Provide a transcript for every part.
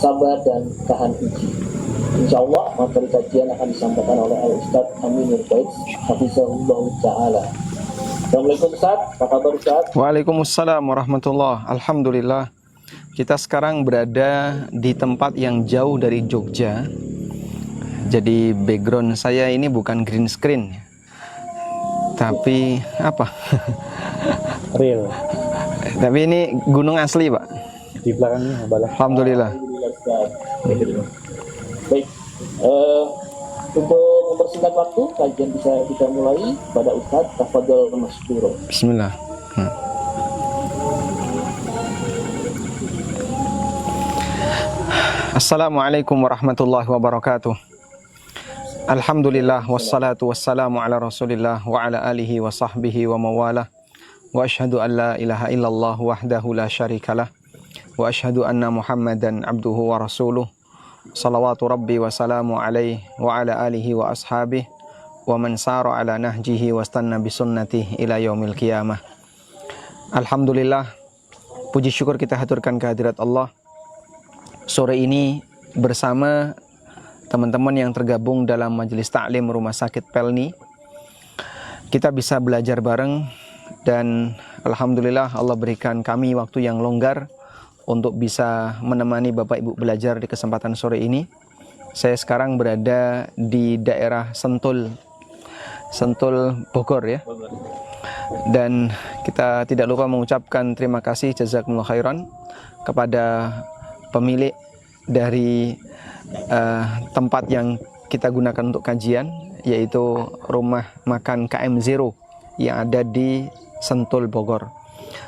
sabar dan tahan uji. Insya Allah materi kajian akan disampaikan oleh Al-Ustaz Aminur Baiz Hafizahullah Ta'ala. Assalamualaikum Ustaz, apa kabar Ustaz? Waalaikumsalam warahmatullahi. Alhamdulillah. Kita sekarang berada di tempat yang jauh dari Jogja. Jadi background saya ini bukan green screen, tapi apa? Real. Tapi ini gunung asli, Pak. Di belakangnya Balah. Alhamdulillah. Alhamdulillah Ustaz. Baik, untuk mempersingkat waktu, kajian bisa kita mulai pada Ustaz. Tafadhol Masduro. Bismillah. Assalamualaikum warahmatullahi wabarakatuh. Alhamdulillah wassalatu wassalamu ala Rasulillah wa ala alihi wa sahbihi wa mawalah. Wa ashhadu an la ilaha illallah wahdahu la syarikalah. Wa ashhadu anna Muhammadan abduhu wa rasuluh. Salawatu rabbi wa salamu alaihi wa ala alihi wa ashabihi wa man sara ala nahjihi wa stanna bisunnatihi ila yaumil qiyamah. Alhamdulillah, puji syukur kita haturkan kehadirat Allah. Sore ini bersama teman-teman yang tergabung dalam majelis taklim Rumah Sakit Pelni, kita bisa belajar bareng dan alhamdulillah Allah berikan kami waktu yang longgar untuk bisa menemani Bapak Ibu belajar di kesempatan sore ini. Saya sekarang berada di daerah Sentul Bogor ya. Dan kita tidak lupa mengucapkan terima kasih jazakumullah khairan kepada pemilik dari tempat yang kita gunakan untuk kajian, yaitu rumah makan KM Zero yang ada di Sentul Bogor.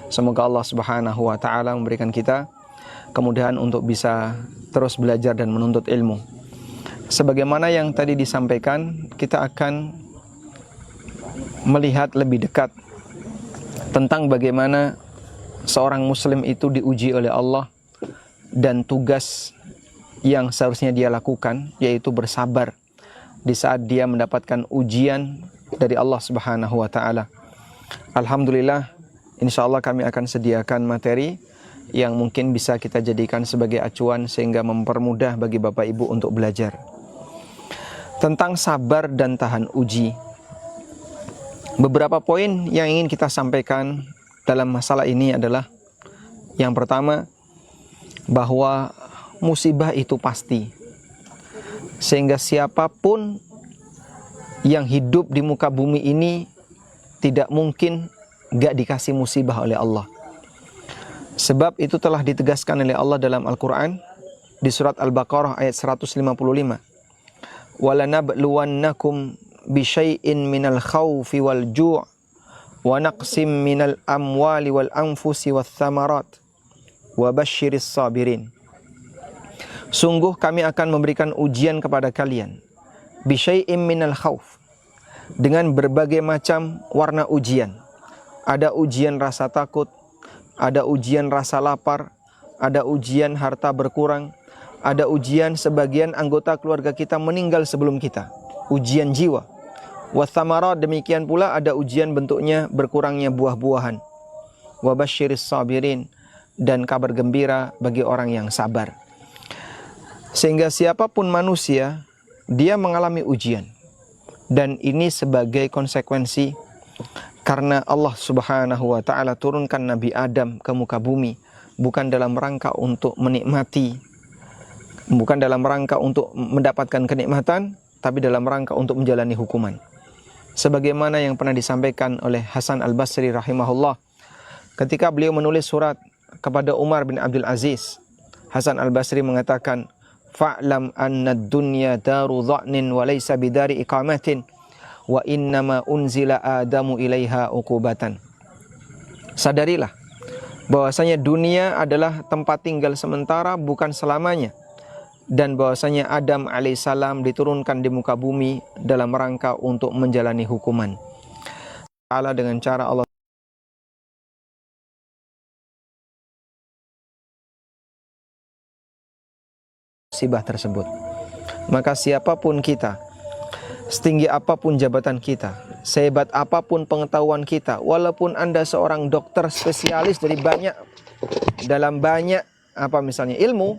Semoga Allah Subhanahu wa Ta'ala memberikan kita kemudahan untuk bisa terus belajar dan menuntut ilmu. Sebagaimana yang tadi disampaikan, kita akan melihat lebih dekat tentang bagaimana seorang muslim itu diuji oleh Allah dan tugas yang seharusnya dia lakukan, yaitu bersabar di saat dia mendapatkan ujian dari Allah Subhanahu wa Ta'ala. Alhamdulillah, insya Allah kami akan sediakan materi yang mungkin bisa kita jadikan sebagai acuan sehingga mempermudah bagi Bapak Ibu untuk belajar. Tentang sabar dan tahan uji, beberapa poin yang ingin kita sampaikan dalam masalah ini adalah, yang pertama, bahwa musibah itu pasti, sehingga siapapun yang hidup di muka bumi ini tidak mungkin gak dikasih musibah oleh Allah. Sebab itu telah ditegaskan oleh Allah dalam Al-Quran di surat Al-Baqarah ayat 155. وَلَنَبْلُوَنَّكُمْ بِشَيْءٍ مِنَ الْخَوْفِ وَالْجُوعِ وَنَقْسٍ مِنَ الْأَمْوَالِ وَالْأَنْفُسِ وَالثَّمَرَاتِ وَبَشِّرِ الصَّابِرِينَ. Sungguh kami akan memberikan ujian kepada kalian, bisyai'im minal khauf, dengan berbagai macam warna ujian. Ada ujian rasa takut, ada ujian rasa lapar, ada ujian harta berkurang, ada ujian sebagian anggota keluarga kita meninggal sebelum kita, ujian jiwa. Wathamarat, demikian pula ada ujian bentuknya berkurangnya buah-buahan. Wabasyiris sabirin, dan kabar gembira bagi orang yang sabar. Sehingga siapapun manusia, dia mengalami ujian. Dan ini sebagai konsekuensi karena Allah Subhanahu wa Ta'ala turunkan Nabi Adam ke muka bumi bukan dalam rangka untuk menikmati, bukan dalam rangka untuk mendapatkan kenikmatan, tapi dalam rangka untuk menjalani hukuman. Sebagaimana yang pernah disampaikan oleh Hasan Al-Basri rahimahullah ketika beliau menulis surat kepada Umar bin Abdul Aziz. Hasan Al-Basri mengatakan, fa'lam anna dunya daru dha'nin wa laysa bidari iqamatin wa innama unzila adamu ilaiha uqubatan. Sadarilah bahwasanya dunia adalah tempat tinggal sementara, bukan selamanya, dan bahwasanya Adam alaihissalam diturunkan di muka bumi dalam rangka untuk menjalani hukuman. Allah dengan cara Allah musibah tersebut. Maka siapapun kita, setinggi apapun jabatan kita, sehebat apapun pengetahuan kita, walaupun Anda seorang dokter spesialis dalam banyak misalnya ilmu,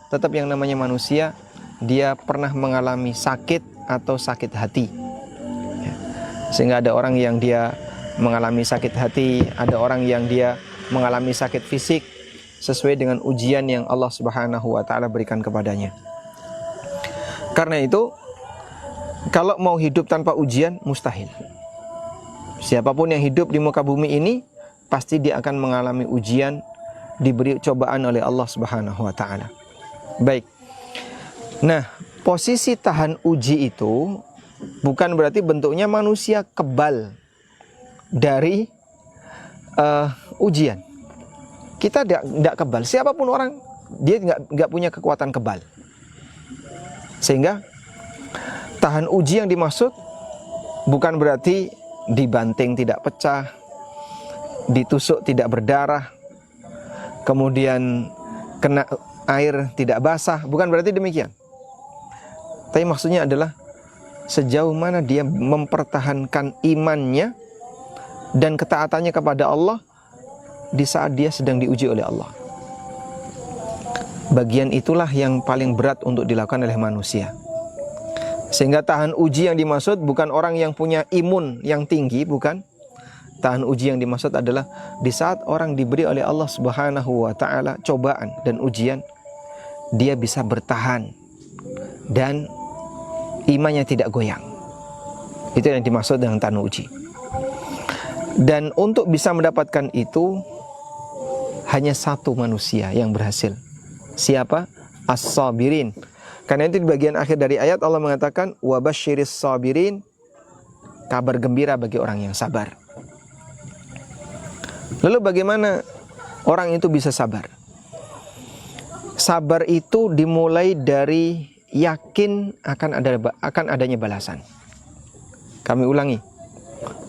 tetap yang namanya manusia, dia pernah mengalami sakit atau sakit hati. Ya. Sehingga ada orang yang dia mengalami sakit hati, ada orang yang dia mengalami sakit fisik sesuai dengan ujian yang Allah Subhanahu wa taala berikan kepadanya. Karena itu, kalau mau hidup tanpa ujian mustahil. Siapapun yang hidup di muka bumi ini pasti dia akan mengalami ujian, diberi cobaan oleh Allah Subhanahu wa taala. Baik. Nah, posisi tahan uji itu bukan berarti bentuknya manusia kebal dari ujian. Kita tidak kebal. Siapapun orang, dia nggak punya kekuatan kebal. Sehingga tahan uji yang dimaksud bukan berarti dibanting tidak pecah, ditusuk tidak berdarah, kemudian kena air tidak basah, bukan berarti demikian. Tapi maksudnya adalah sejauh mana dia mempertahankan imannya dan ketaatannya kepada Allah di saat dia sedang diuji oleh Allah. Bagian itulah yang paling berat untuk dilakukan oleh manusia. Sehingga tahan uji yang dimaksud bukan orang yang punya imun yang tinggi, bukan. Tahan uji yang dimaksud adalah di saat orang diberi oleh Allah Subhanahu wa taala cobaan dan ujian, dia bisa bertahan dan imannya tidak goyang. Itu yang dimaksud dengan tahan uji. Dan untuk bisa mendapatkan itu hanya satu manusia yang berhasil. Siapa? As-sabirin. Karena itu di bagian akhir dari ayat Allah mengatakan wa basyiris sabirin, kabar gembira bagi orang yang sabar. Lalu bagaimana orang itu bisa sabar? Sabar itu dimulai dari yakin akan adanya balasan. Kami ulangi,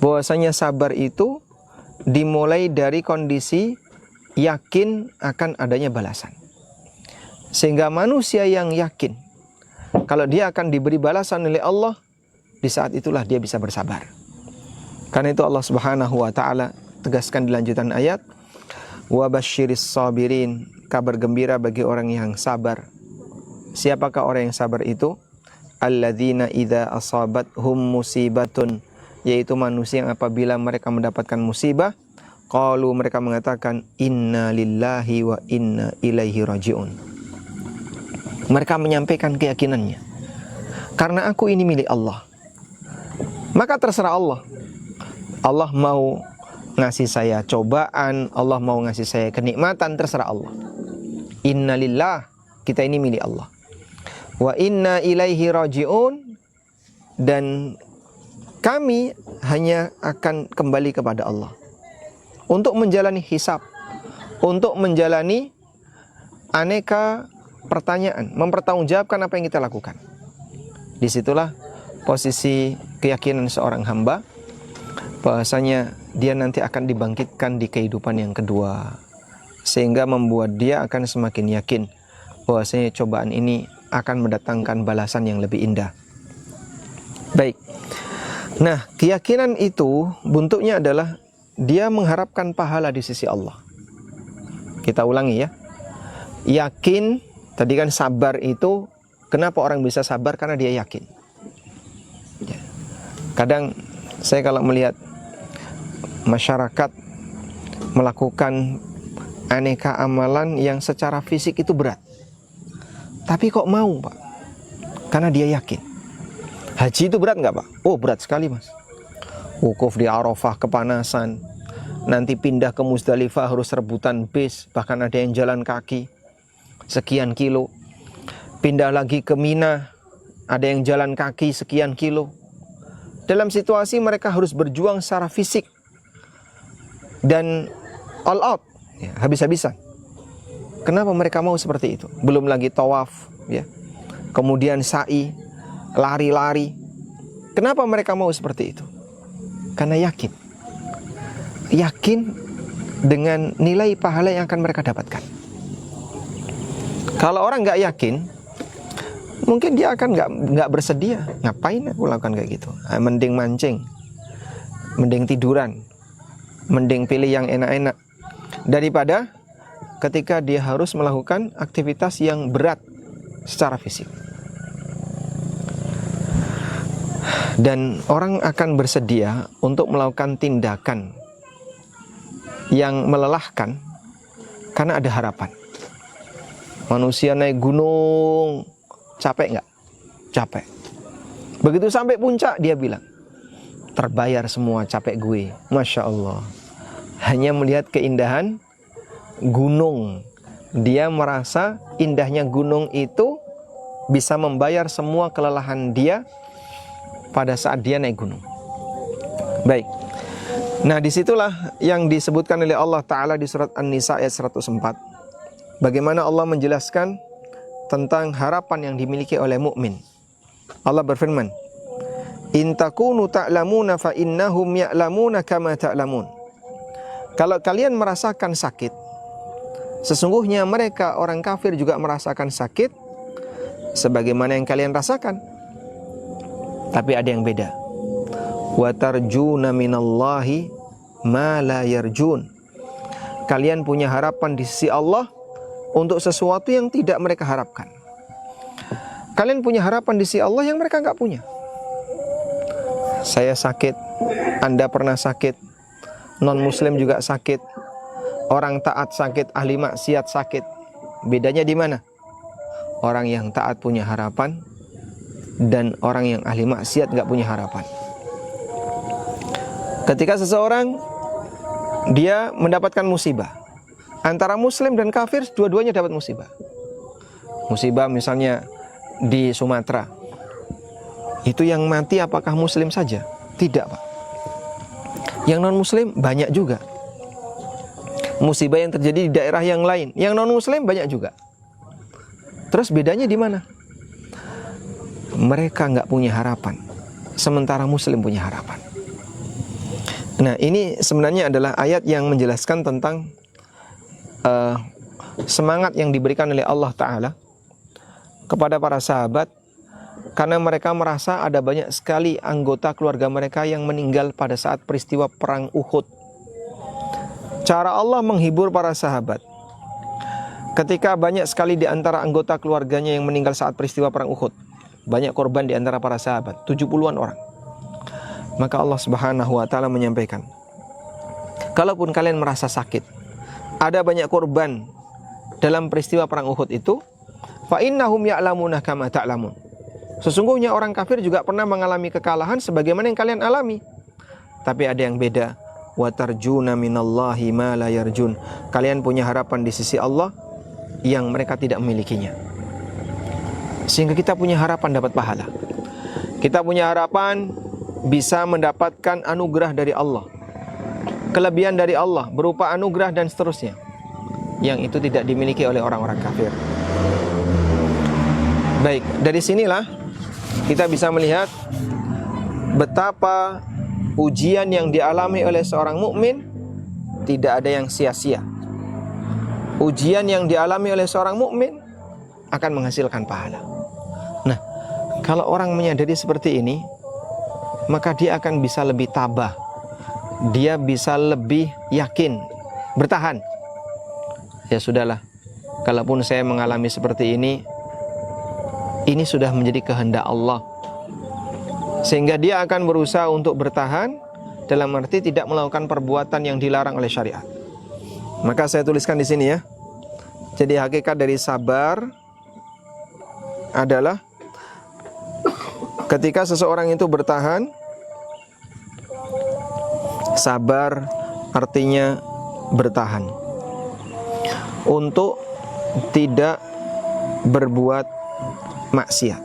bahwasanya sabar itu dimulai dari kondisi yakin akan adanya balasan. Sehingga manusia yang yakin kalau dia akan diberi balasan oleh Allah, di saat itulah dia bisa bersabar. Karena itu Allah Subhanahu wa taala tegaskan di lanjutan ayat, wa basyiris sabirin, kabar gembira bagi orang yang sabar. Siapakah orang yang sabar itu? Alladzina idza asabathum musibatun, yaitu manusia yang apabila mereka mendapatkan musibah, qalu, mereka mengatakan inna lillahi wa inna ilaihi rajiun. Mereka menyampaikan keyakinannya, karena aku ini milik Allah, maka terserah Allah. Allah mau ngasih saya cobaan, Allah mau ngasih saya kenikmatan, terserah Allah. Inna lillah, kita ini milik Allah. Wa inna ilaihi rajiun, dan kami hanya akan kembali kepada Allah untuk menjalani hisab, untuk menjalani aneka pertanyaan, mempertanggungjawabkan apa yang kita lakukan. Disitulah posisi keyakinan seorang hamba, bahwasanya dia nanti akan dibangkitkan di kehidupan yang kedua, sehingga membuat dia akan semakin yakin bahwasanya cobaan ini akan mendatangkan balasan yang lebih indah. Baik. Nah, keyakinan itu bentuknya adalah dia mengharapkan pahala di sisi Allah. Kita ulangi ya. Yakin. Tadi kan sabar itu, kenapa orang bisa sabar? Karena dia yakin. Ya. Kadang saya kalau melihat masyarakat melakukan aneka amalan yang secara fisik itu berat, tapi kok mau, Pak? Karena dia yakin. Haji itu berat nggak, Pak? Oh, berat sekali, Mas. Wukuf di Arafah kepanasan, nanti pindah ke Muzdalifah harus rebutan bis, bahkan ada yang jalan kaki sekian kilo. Pindah lagi ke Mina, ada yang jalan kaki sekian kilo. Dalam situasi mereka harus berjuang secara fisik dan all out, ya, habis-habisan. Kenapa mereka mau seperti itu? Belum lagi tawaf, ya. Kemudian sa'i, lari-lari. Kenapa mereka mau seperti itu? Karena yakin. Yakin dengan nilai pahala yang akan mereka dapatkan. Kalau orang nggak yakin, mungkin dia akan nggak bersedia. Ngapain aku lakukan kayak gitu? Mending mancing, mending tiduran, mending pilih yang enak-enak, daripada ketika dia harus melakukan aktivitas yang berat secara fisik. Dan orang akan bersedia untuk melakukan tindakan yang melelahkan karena ada harapan. Manusia naik gunung, capek nggak? Capek. Begitu sampai puncak dia bilang, terbayar semua capek gue. Masya Allah. Hanya melihat keindahan gunung, dia merasa indahnya gunung itu bisa membayar semua kelelahan dia pada saat dia naik gunung. Baik. Nah, disitulah yang disebutkan oleh Allah Ta'ala di surat An-Nisa ayat 104. Bagaimana Allah menjelaskan tentang harapan yang dimiliki oleh mukmin. Allah berfirman, "In takunu ta'lamuna fa innahum ya'lamuna kama ta'lamun." Kalau kalian merasakan sakit, sesungguhnya mereka orang kafir juga merasakan sakit sebagaimana yang kalian rasakan. Tapi ada yang beda. Wa tarjuna minallahi ma la yarjun. Kalian punya harapan di sisi Allah untuk sesuatu yang tidak mereka harapkan. Kalian punya harapan di sisi Allah yang mereka nggak punya. Saya sakit, Anda pernah sakit, non-muslim juga sakit, orang taat sakit, ahli maksiat sakit. Bedanya di mana? Orang yang taat punya harapan, dan orang yang ahli maksiat nggak punya harapan. Ketika seseorang dia mendapatkan musibah, antara muslim dan kafir dua-duanya dapat musibah. Musibah misalnya di Sumatera, itu yang mati apakah muslim saja? Tidak, Pak. Yang non muslim banyak juga. Musibah yang terjadi di daerah yang lain, yang non muslim banyak juga. Terus bedanya di mana? Mereka nggak punya harapan, sementara muslim punya harapan. Nah, ini sebenarnya adalah ayat yang menjelaskan tentang semangat yang diberikan oleh Allah Ta'ala kepada para sahabat, karena mereka merasa ada banyak sekali anggota keluarga mereka yang meninggal pada saat peristiwa perang Uhud. Cara Allah menghibur para sahabat ketika banyak sekali di antara anggota keluarganya yang meninggal saat peristiwa perang Uhud. Banyak korban di antara para sahabat, 70-an orang. Maka Allah Subhanahu wa Ta'ala menyampaikan, kalaupun kalian merasa sakit, ada banyak korban dalam peristiwa perang Uhud itu, fa innahum ya'lamuna kama ta'lamun. Sesungguhnya orang kafir juga pernah mengalami kekalahan sebagaimana yang kalian alami. Tapi ada yang beda. Wa tarjuna minallahi ma la yarjun. Kalian punya harapan di sisi Allah yang mereka tidak memilikinya. Sehingga kita punya harapan dapat pahala. Kita punya harapan bisa mendapatkan anugerah dari Allah, kelebihan dari Allah berupa anugerah dan seterusnya, yang itu tidak dimiliki oleh orang-orang kafir. Baik, dari sinilah kita bisa melihat betapa ujian yang dialami oleh seorang mukmin tidak ada yang sia-sia. Ujian yang dialami oleh seorang mukmin akan menghasilkan pahala. Nah, kalau orang menyadari seperti ini, maka dia akan bisa lebih tabah. Dia bisa lebih yakin, bertahan. Ya sudahlah, kalaupun saya mengalami seperti ini sudah menjadi kehendak Allah. Sehingga dia akan berusaha untuk bertahan, dalam arti tidak melakukan perbuatan yang dilarang oleh syariat. Maka saya tuliskan di sini ya. Jadi hakikat dari sabar adalah ketika seseorang itu bertahan. Sabar artinya bertahan untuk tidak berbuat maksiat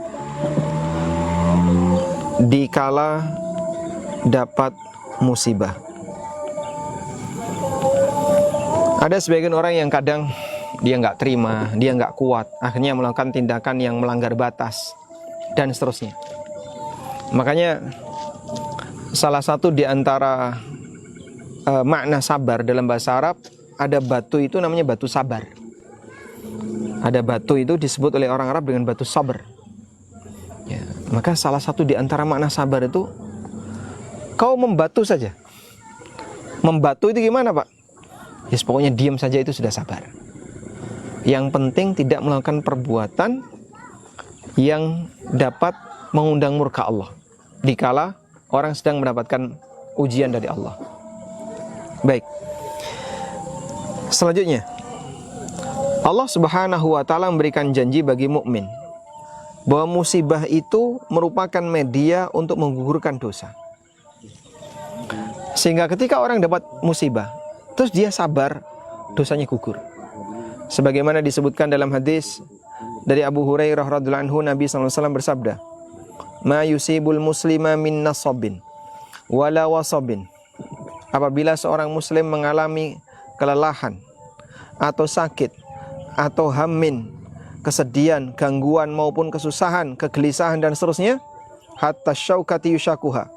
dikala dapat musibah. Ada sebagian orang yang kadang dia nggak terima, dia nggak kuat, akhirnya melakukan tindakan yang melanggar batas dan seterusnya. Makanya salah satu di antara makna sabar dalam bahasa Arab, ada batu itu namanya batu sabar. Ada batu itu disebut oleh orang Arab dengan batu sabar. Ya, maka salah satu di antara makna sabar itu, kau membatu saja. Membatu itu gimana, Pak? Ya, pokoknya diam saja itu sudah sabar. Yang penting tidak melakukan perbuatan yang dapat mengundang murka Allah dikala orang sedang mendapatkan ujian dari Allah. Baik. Selanjutnya, Allah Subhanahu wa taala memberikan janji bagi mukmin bahwa musibah itu merupakan media untuk menggugurkan dosa. Sehingga ketika orang dapat musibah, terus dia sabar, dosanya gugur. Sebagaimana disebutkan dalam hadis dari Abu Hurairah radhiyallahu anhu, Nabi SAW bersabda, "Ma yusibul muslima min nasabin wala wasabin." Apabila seorang muslim mengalami kelelahan atau sakit atau hammin, kesedihan, gangguan maupun kesusahan, kegelisahan dan seterusnya, hatta syaukati yushakuha,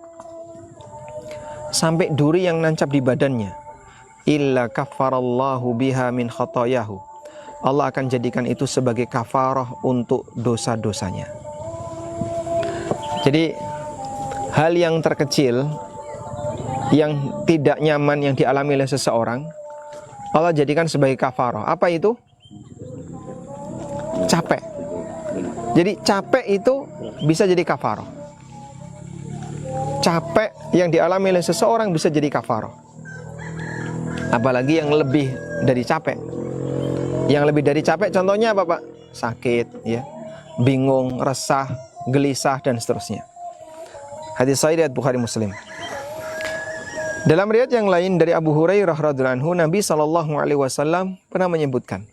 sampai duri yang nancap di badannya, illa kaffarallahu biha min khotoyahu, Allah akan jadikan itu sebagai kafarah untuk dosa-dosanya. Jadi hal yang terkecil, yang tidak nyaman yang dialami oleh seseorang, Allah jadikan sebagai kafarah. Apa itu? Capek. Jadi capek itu bisa jadi kafarah. Capek yang dialami oleh seseorang bisa jadi kafarah. Apalagi yang lebih dari capek. Yang lebih dari capek contohnya apa, Pak? Sakit, ya, bingung, resah, gelisah dan seterusnya. Hadis sahih riwayat Bukhari Muslim. Dalam riwayat yang lain dari Abu Hurairah radhiyallahu anhu, Nabi SAW pernah menyebutkan,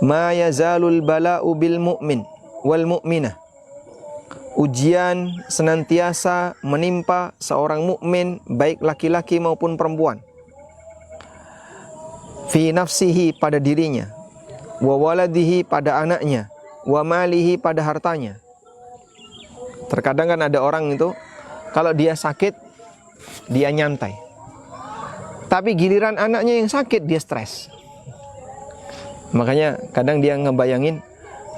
"Ma yazalul bala'u bil mu'min wal mu'minah." Ujian senantiasa menimpa seorang mukmin, baik laki-laki maupun perempuan. Fi nafsihi, pada dirinya, wa waladihi, pada anaknya, wa malihi, pada hartanya. Terkadang kan ada orang itu kalau dia sakit dia nyantai, tapi giliran anaknya yang sakit dia stres. Makanya kadang dia ngebayangin,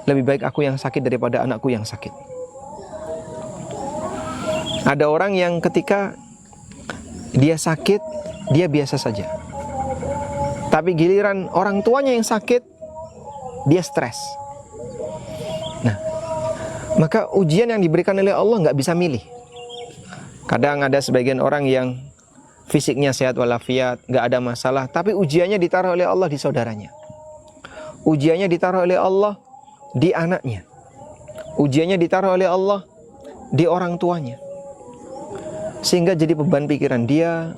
lebih baik aku yang sakit daripada anakku yang sakit. Ada orang yang ketika dia sakit dia biasa saja, tapi giliran orang tuanya yang sakit, dia stres. Nah, maka ujian yang diberikan oleh Allah nggak bisa milih. Kadang ada sebagian orang yang fisiknya sehat walafiat, nggak ada masalah, tapi ujiannya ditaruh oleh Allah di saudaranya. Ujiannya ditaruh oleh Allah di anaknya. Ujiannya ditaruh oleh Allah di orang tuanya. Sehingga jadi beban pikiran dia,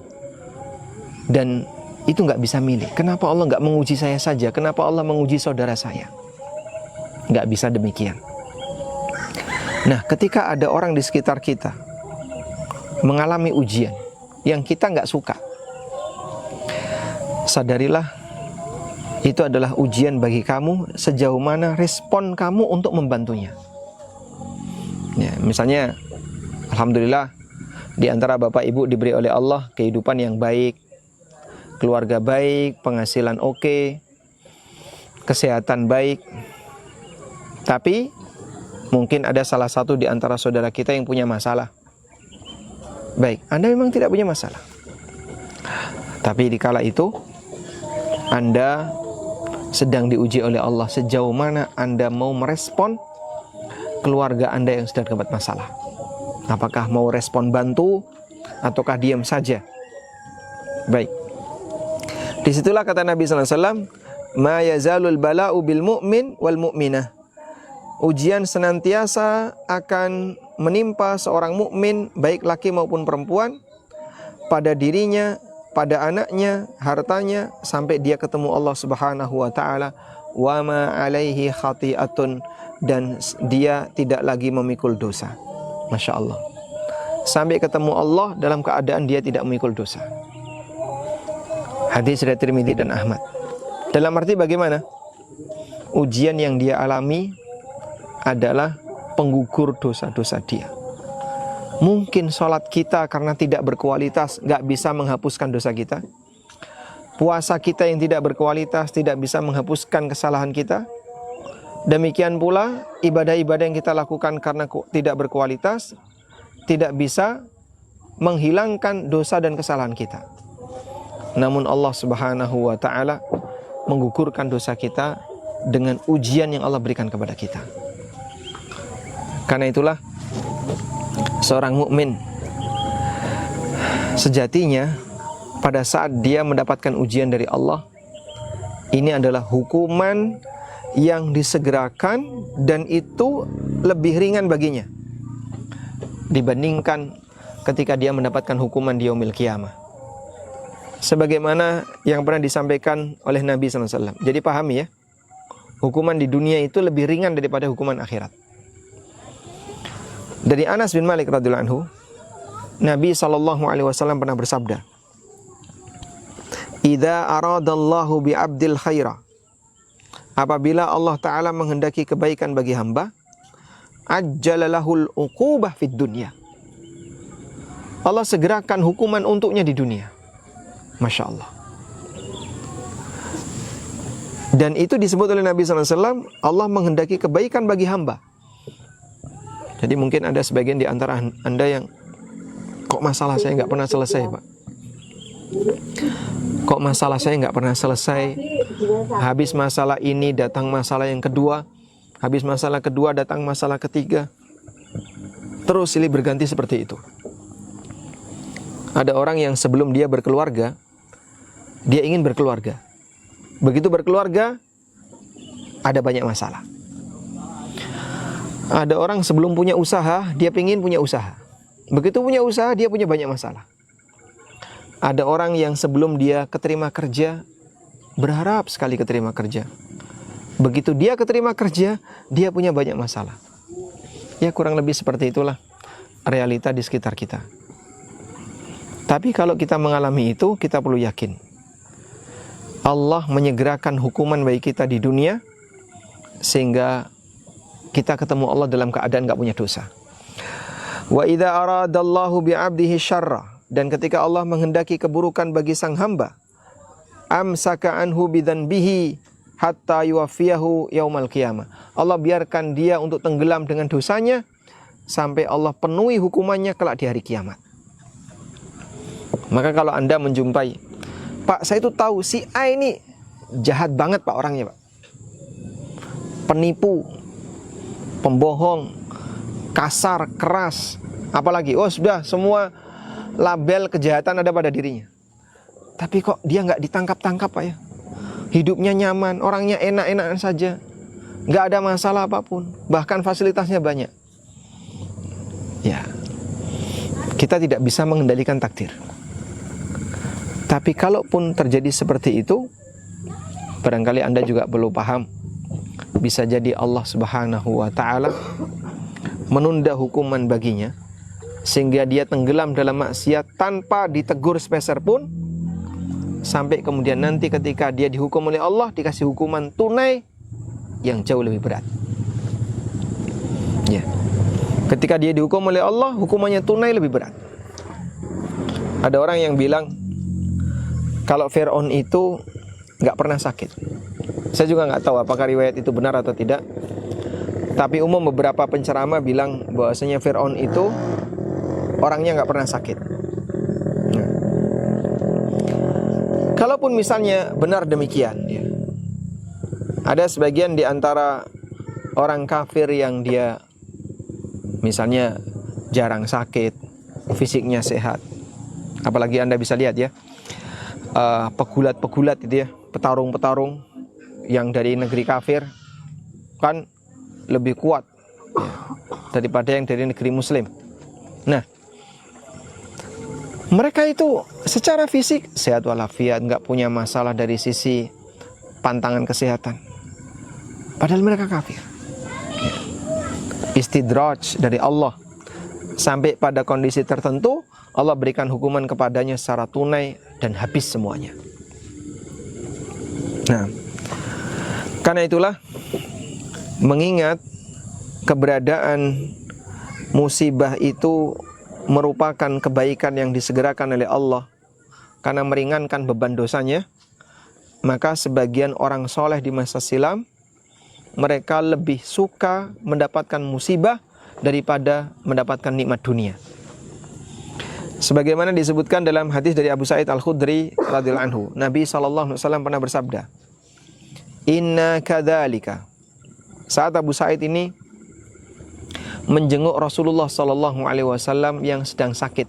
dan itu nggak bisa milih. Kenapa Allah nggak menguji saya saja? Kenapa Allah menguji saudara saya? Nggak bisa demikian. Nah, ketika ada orang di sekitar kita mengalami ujian yang kita nggak suka, sadarilah itu adalah ujian bagi kamu, sejauh mana respon kamu untuk membantunya. Ya, misalnya, alhamdulillah di antara bapak ibu diberi oleh Allah kehidupan yang baik, keluarga baik, penghasilan oke, kesehatan baik. Tapi mungkin ada salah satu di antara saudara kita yang punya masalah. Baik, Anda memang tidak punya masalah, tapi di kala itu Anda sedang diuji oleh Allah, sejauh mana Anda mau merespon keluarga Anda yang sedang dapat masalah. Apakah mau respon bantu ataukah diam saja? Baik. Disitulah kata Nabi SAW, "Ma yazalul bala'u bil mu'min wal mu'minah." Ujian senantiasa akan menimpa seorang mukmin, baik laki maupun perempuan, pada dirinya, pada anaknya, hartanya, sampai dia ketemu Allah Subhanahu wa taala, wa ma alaihi khati'atun, dan dia tidak lagi memikul dosa. Masya Allah. Sampai ketemu Allah dalam keadaan dia tidak memikul dosa. Hadis riwayat Tirmidzi dan Ahmad. Dalam arti bagaimana? Ujian yang dia alami adalah penggugur dosa-dosa dia. Mungkin sholat kita karena tidak berkualitas gak bisa menghapuskan dosa kita. Puasa kita yang tidak berkualitas tidak bisa menghapuskan kesalahan kita. Demikian pula ibadah-ibadah yang kita lakukan karena tidak berkualitas tidak bisa menghilangkan dosa dan kesalahan kita. Namun Allah Subhanahu wa taala menggugurkan dosa kita dengan ujian yang Allah berikan kepada kita. Karena itulah seorang mukmin sejatinya pada saat dia mendapatkan ujian dari Allah, ini adalah hukuman yang disegerakan dan itu lebih ringan baginya dibandingkan ketika dia mendapatkan hukuman di yaumil qiyamah. Sebagaimana yang pernah disampaikan oleh Nabi SAW. Jadi pahami ya, hukuman di dunia itu lebih ringan daripada hukuman akhirat. Dari Anas bin Malik radhiyallahu anhu, Nabi SAW pernah bersabda, "Idza aradallahu bi 'abdil khaira," apabila Allah Ta'ala menghendaki kebaikan bagi hamba, ajjalalahul uqubah fid dunya, Allah segerakan hukuman untuknya di dunia. Masya Allah. Dan itu disebut oleh Nabi SAW, Allah menghendaki kebaikan bagi hamba. Jadi mungkin ada sebagian di antara Anda yang, kok masalah saya nggak pernah selesai, Pak? Kok masalah saya nggak pernah selesai? Habis masalah ini datang masalah yang kedua, habis masalah kedua datang masalah ketiga. Terus silih berganti seperti itu. Ada orang yang sebelum dia berkeluarga, dia ingin berkeluarga. Begitu berkeluarga, ada banyak masalah. Ada orang sebelum punya usaha, dia ingin punya usaha. Begitu punya usaha, dia punya banyak masalah. Ada orang yang sebelum dia keterima kerja, berharap sekali keterima kerja. Begitu dia keterima kerja, dia punya banyak masalah. Ya kurang lebih seperti itulah realita di sekitar kita. Tapi kalau kita mengalami itu, kita perlu yakin Allah menyegerakan hukuman bagi kita di dunia, sehingga kita ketemu Allah dalam keadaan gak punya dosa. Wa idza aradallahu bi'abdihi syarra, dan ketika Allah menghendaki keburukan bagi sang hamba, amsaka anhu bidzanbihi hatta yuwaffiyahu yaumal qiyamah, Allah biarkan dia untuk tenggelam dengan dosanya sampai Allah penuhi hukumannya kelak di hari kiamat. Maka kalau Anda menjumpai, Pak, saya itu tahu si A ini jahat banget Pak orangnya, Pak. Penipu, pembohong, kasar, keras, apalagi, oh sudah semua label kejahatan ada pada dirinya. Tapi kok dia nggak ditangkap-tangkap Pak ya? Hidupnya nyaman, orangnya enak-enakan saja, nggak ada masalah apapun, bahkan fasilitasnya banyak. Ya, kita tidak bisa mengendalikan takdir. Tapi kalaupun terjadi seperti itu, barangkali Anda juga perlu paham, bisa jadi Allah Subhanahu wa Ta'ala menunda hukuman baginya, sehingga dia tenggelam dalam maksiat tanpa ditegur sepeser pun, sampai kemudian nanti ketika dia dihukum oleh Allah, dikasih hukuman tunai yang jauh lebih berat. Ya. Ketika dia dihukum oleh Allah, hukumannya tunai lebih berat. Ada orang yang bilang, kalau Fir'aun itu nggak pernah sakit. Saya juga nggak tahu apakah riwayat itu benar atau tidak. Tapi umum beberapa penceramah bilang bahwasanya Fir'aun itu orangnya nggak pernah sakit. Nah, kalaupun misalnya benar demikian, ya, ada sebagian di antara orang kafir yang dia misalnya jarang sakit, fisiknya sehat. Apalagi Anda bisa lihat ya, pegulat-pegulat itu ya, petarung-petarung yang dari negeri kafir kan lebih kuat ya, daripada yang dari negeri muslim. Nah, mereka itu secara fisik sehat walafiat, nggak punya masalah dari sisi pantangan kesehatan, padahal mereka kafir. Istidraj dari Allah, sampai pada kondisi tertentu Allah berikan hukuman kepadanya secara tunai dan habis semuanya. Nah, karena itulah, mengingat keberadaan musibah itu merupakan kebaikan yang disegerakan oleh Allah karena meringankan beban dosanya, maka sebagian orang soleh di masa silam, mereka lebih suka mendapatkan musibah daripada mendapatkan nikmat dunia. Sebagaimana disebutkan dalam hadis dari Abu Sa'id Al-Khudri radhiyallahu anhu, Nabi SAW pernah bersabda, "Inna kadzalika." Saat Abu Sa'id ini menjenguk Rasulullah Sallallahu Alaihi Wasallam yang sedang sakit.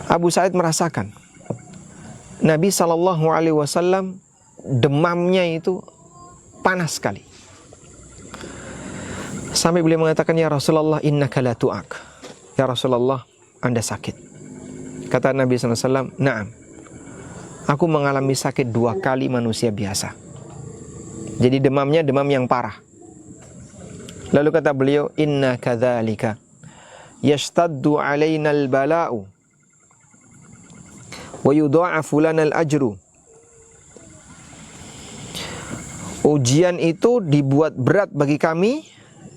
Abu Sa'id merasakan Nabi Sallallahu Alaihi Wasallam demamnya itu panas sekali. Sampai beliau mengatakan, ya Rasulullah, innaka la tu'ak. Ya Rasulullah, Anda sakit. Kata Nabi SAW, na'am, aku mengalami sakit 2 kali manusia biasa. Jadi demamnya demam yang parah. Lalu kata beliau, inna kadzalika yashtaddu alaina al-bala'u wa yudha'afu lana al-ajru. Ujian itu dibuat berat bagi kami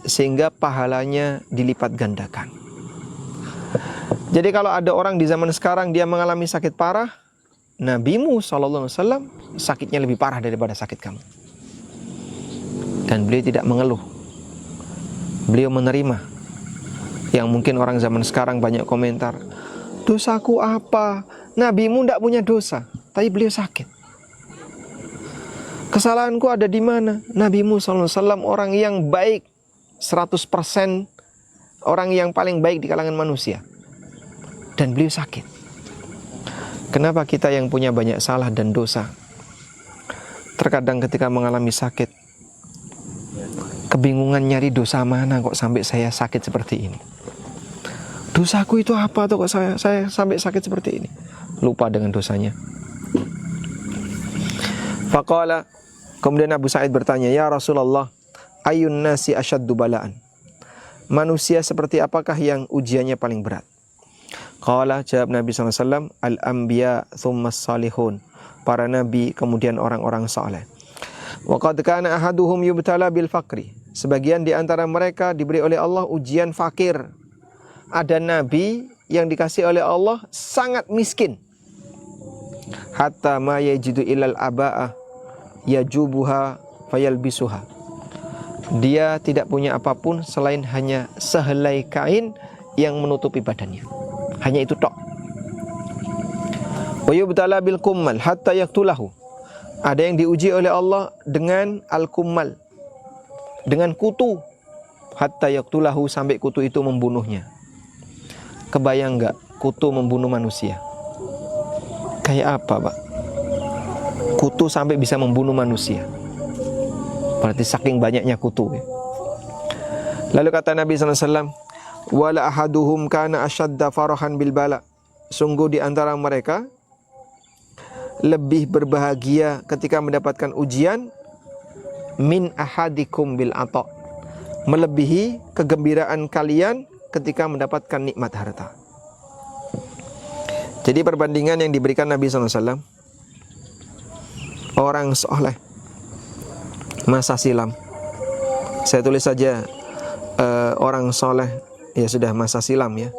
sehingga pahalanya dilipat gandakan. Jadi kalau ada orang di zaman sekarang dia mengalami sakit parah, Nabimu SAW sakitnya lebih parah daripada sakit kamu. Dan beliau tidak mengeluh. Beliau menerima. Yang mungkin orang zaman sekarang banyak komentar, dosaku apa? Nabimu tidak punya dosa, tapi beliau sakit. Kesalahanku ada di mana? Nabimu SAW orang yang baik, 100% orang yang paling baik di kalangan manusia. Dan beliau sakit. Kenapa kita yang punya banyak salah dan dosa, terkadang ketika mengalami sakit, kebingungan nyari dosa mana kok sampai saya sakit seperti ini? Dosaku itu apa tuh kok saya sampai sakit seperti ini? Lupa dengan dosanya. Faqala, kemudian Abu Sa'id bertanya, ya Rasulullah, ayun nasi asyaddu bala'an. Manusia seperti apakah yang ujiannya paling berat? Qala, jawab Nabi SAW, al-anbiya thummas salihun. Para nabi, kemudian orang-orang saleh. Wa qad kana ahaduhum yubtala bil faqri. Sebagian di antara mereka diberi oleh Allah ujian fakir. Ada nabi yang dikasih oleh Allah sangat miskin. Hatta ma yajidu ilal aba'ah yajubuha fayalbisuha. Dia tidak punya apapun selain hanya sehelai kain yang menutupi badannya. Hanya itu tok. Wa yubtala bil kummal hatta yaqtulahu. Ada yang diuji oleh Allah dengan al-kummal, dengan kutu, hatta yaqtulahu, sampai kutu itu membunuhnya. Kebayang enggak kutu membunuh manusia? Kayak apa, Pak? Kutu sampai bisa membunuh manusia. Berarti saking banyaknya kutu ya. Lalu kata Nabi SAW, wala ahaduhum kana asyadda farahan bil bala. Sungguh di antara mereka lebih berbahagia ketika mendapatkan ujian min ahadikum bil ata, melebihi kegembiraan kalian ketika mendapatkan nikmat harta. Jadi perbandingan yang diberikan Nabi SAW, orang soleh masa silam, saya tulis saja orang soleh, ya sudah masa silam ya.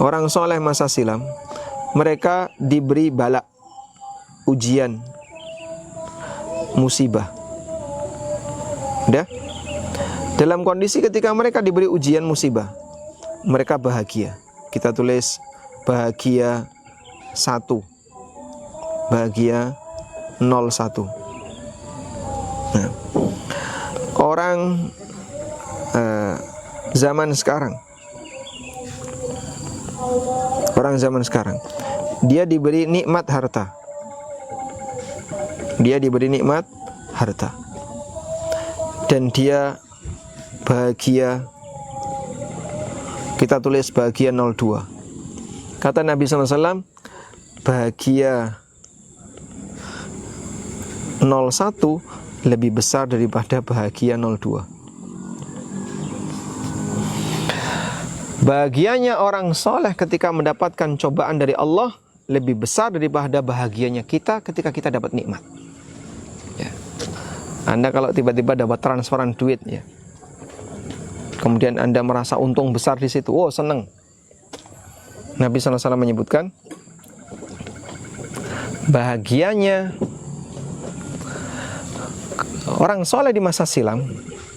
Orang soleh masa silam, mereka diberi bala, ujian, musibah. Udah? Dalam kondisi ketika mereka diberi ujian musibah, mereka bahagia. Kita tulis bahagia 1, bahagia 01. Nah, orang zaman sekarang, dia diberi nikmat harta. Dia diberi nikmat harta. Dan dia bahagia, kita tulis bahagia 02. Kata Nabi SAW, bahagia 01 lebih besar daripada bahagia 02. Bahagianya orang soleh ketika mendapatkan cobaan dari Allah lebih besar daripada bahagianya kita ketika kita dapat nikmat. Ya. Anda kalau tiba-tiba dapat transferan duit ya, kemudian Anda merasa untung besar di situ, oh senang. Nabi SAW menyebutkan bahagianya orang soleh di masa silam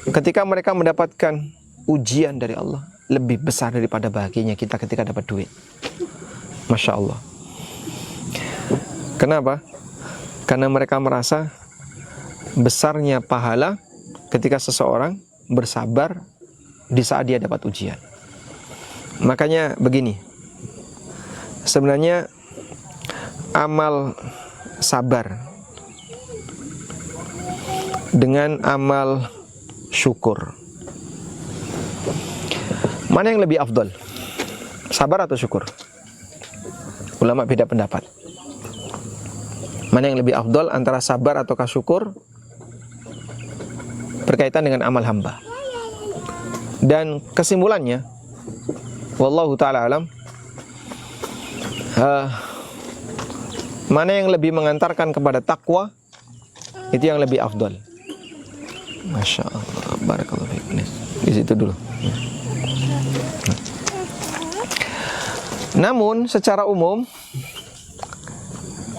ketika mereka mendapatkan ujian dari Allah lebih besar daripada bahagianya kita ketika dapat duit. Masya Allah. Kenapa? Karena mereka merasa besarnya pahala ketika seseorang bersabar di saat dia dapat ujian. Makanya begini, sebenarnya amal sabar dengan amal syukur, mana yang lebih afdal? Sabar atau syukur? Ulama beda pendapat. Mana yang lebih afdal antara sabar atau syukur? Berkaitan dengan amal hamba. Dan kesimpulannya, wallahu ta'ala alam, mana yang lebih mengantarkan kepada takwa, itu yang lebih afdal. Masya Allah, barakallahu fiik. Di situ dulu. Namun secara umum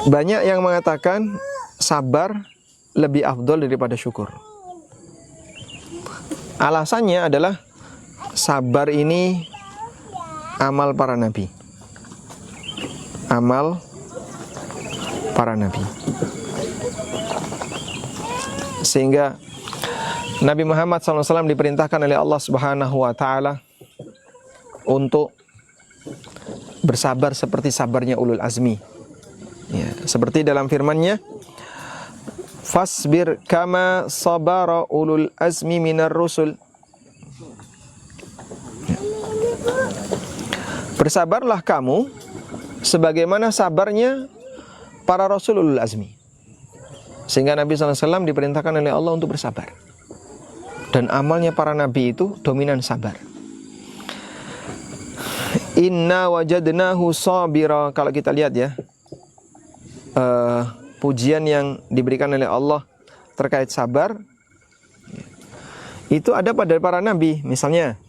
banyak yang mengatakan sabar lebih afdal daripada syukur. Alasannya adalah sabar ini amal para nabi. Amal para nabi. Sehingga Nabi Muhammad SAW diperintahkan oleh Allah Subhanahu wa Ta'ala untuk bersabar seperti sabarnya ulul azmi. Ya, seperti dalam firman-Nya, fasbir kama sabara ulul azmi minar rusul. Ya. Bersabarlah kamu sebagaimana sabarnya para rasul ulul azmi. Sehingga Nabi SAW diperintahkan oleh Allah untuk bersabar. Dan amalnya para nabi itu dominan sabar. Inna wajadnahu sabira. Kalau kita lihat ya, pujian yang diberikan oleh Allah terkait sabar itu ada pada para nabi. Misalnya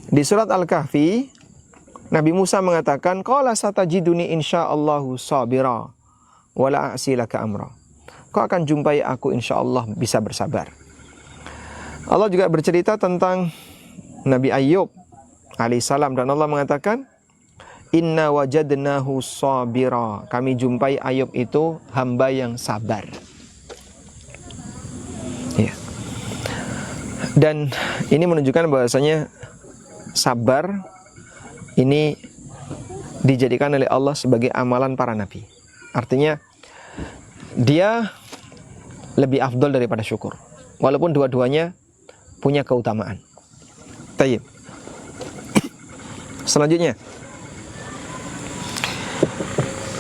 di surat Al-Kahfi, Nabi Musa mengatakan, qala satajiduni insyaallahu sabira wala a'silaka amra. Kau akan jumpai aku insyaallah bisa bersabar. Allah juga bercerita tentang Nabi Ayyub alaihissalam, dan Allah mengatakan, inna wajadnahu sabira. Kami jumpai Ayub itu hamba yang sabar. Ya. Dan ini menunjukkan bahwasanya sabar ini dijadikan oleh Allah sebagai amalan para nabi. Artinya dia lebih afdal daripada syukur, walaupun dua-duanya punya keutamaan. Tayyib. Selanjutnya,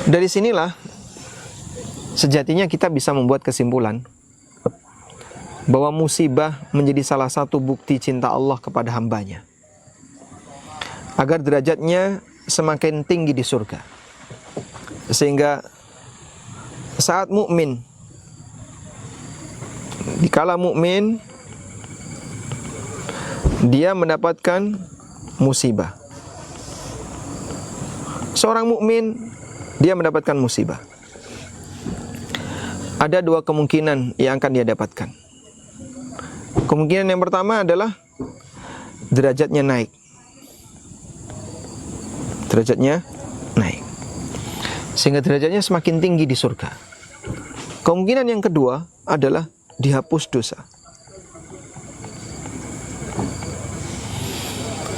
dari sinilah sejatinya kita bisa membuat kesimpulan bahwa musibah menjadi salah satu bukti cinta Allah kepada hambanya, agar derajatnya semakin tinggi di surga. Sehingga saat mukmin, dikala mukmin dia mendapatkan musibah, seorang mukmin dia mendapatkan musibah, ada dua kemungkinan yang akan dia dapatkan. Kemungkinan yang pertama adalah derajatnya naik. Derajatnya naik, sehingga derajatnya semakin tinggi di surga. Kemungkinan yang kedua adalah dihapus dosa.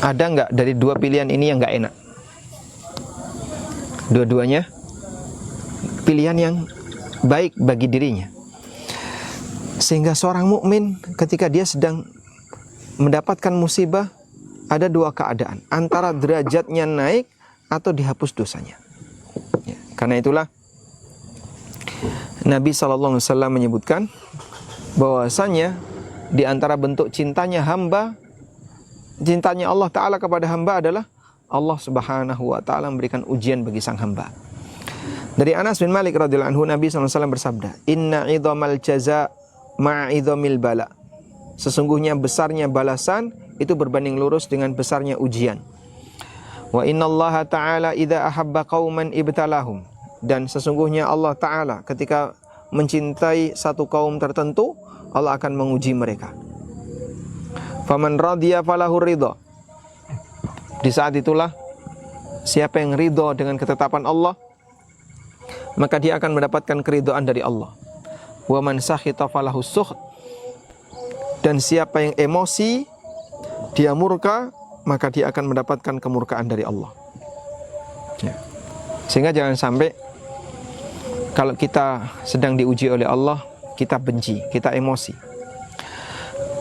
Ada nggak dari dua pilihan ini yang nggak enak? Dua-duanya pilihan yang baik bagi dirinya. Sehingga seorang mukmin ketika dia sedang mendapatkan musibah, ada dua keadaan, antara derajatnya naik atau dihapus dosanya. Ya, karena itulah Nabi SAW menyebutkan bahwasanya di antara bentuk cintanya hamba, cintanya Allah Ta'ala kepada hamba adalah Allah Subhanahu wa Ta'ala memberikan ujian bagi sang hamba. Dari Anas bin Malik radhiyallahu anhu, Nabi SAW bersabda, inna idhamal jaza ma'idhamil bala. Sesungguhnya besarnya balasan itu berbanding lurus dengan besarnya ujian. Wa innallaha ta'ala idza ahabba qauman ibtalahum. Dan sesungguhnya Allah Ta'ala ketika mencintai satu kaum tertentu, Allah akan menguji mereka. Faman radiya falahu ridha. Di saat itulah siapa yang ridha dengan ketetapan Allah, maka dia akan mendapatkan keridhaan dari Allah. Wa man sakhita falahu sukht. Dan siapa yang emosi, dia murka, maka dia akan mendapatkan kemurkaan dari Allah. Ya. Sehingga jangan sampai kalau kita sedang diuji oleh Allah, kita benci, kita emosi.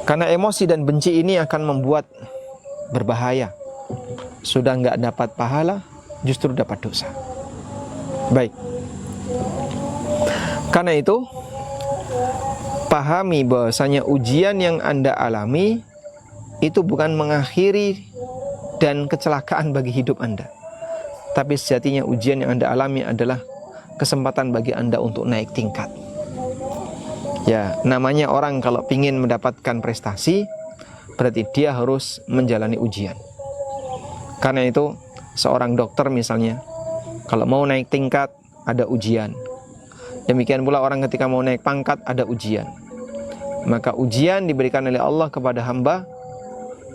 Karena emosi dan benci ini akan membuat berbahaya. Sudah nggak dapat pahala, justru dapat dosa. Baik. Karena itu, pahami bahwasanya ujian yang Anda alami itu bukan mengakhiri dan kecelakaan bagi hidup Anda. Tapi sejatinya ujian yang Anda alami adalah kesempatan bagi Anda untuk naik tingkat. Ya, namanya orang kalau ingin mendapatkan prestasi, berarti dia harus menjalani ujian. Karena itu, seorang dokter misalnya, kalau mau naik tingkat, ada ujian. Demikian pula orang ketika mau naik pangkat, ada ujian. Maka ujian diberikan oleh Allah kepada hamba.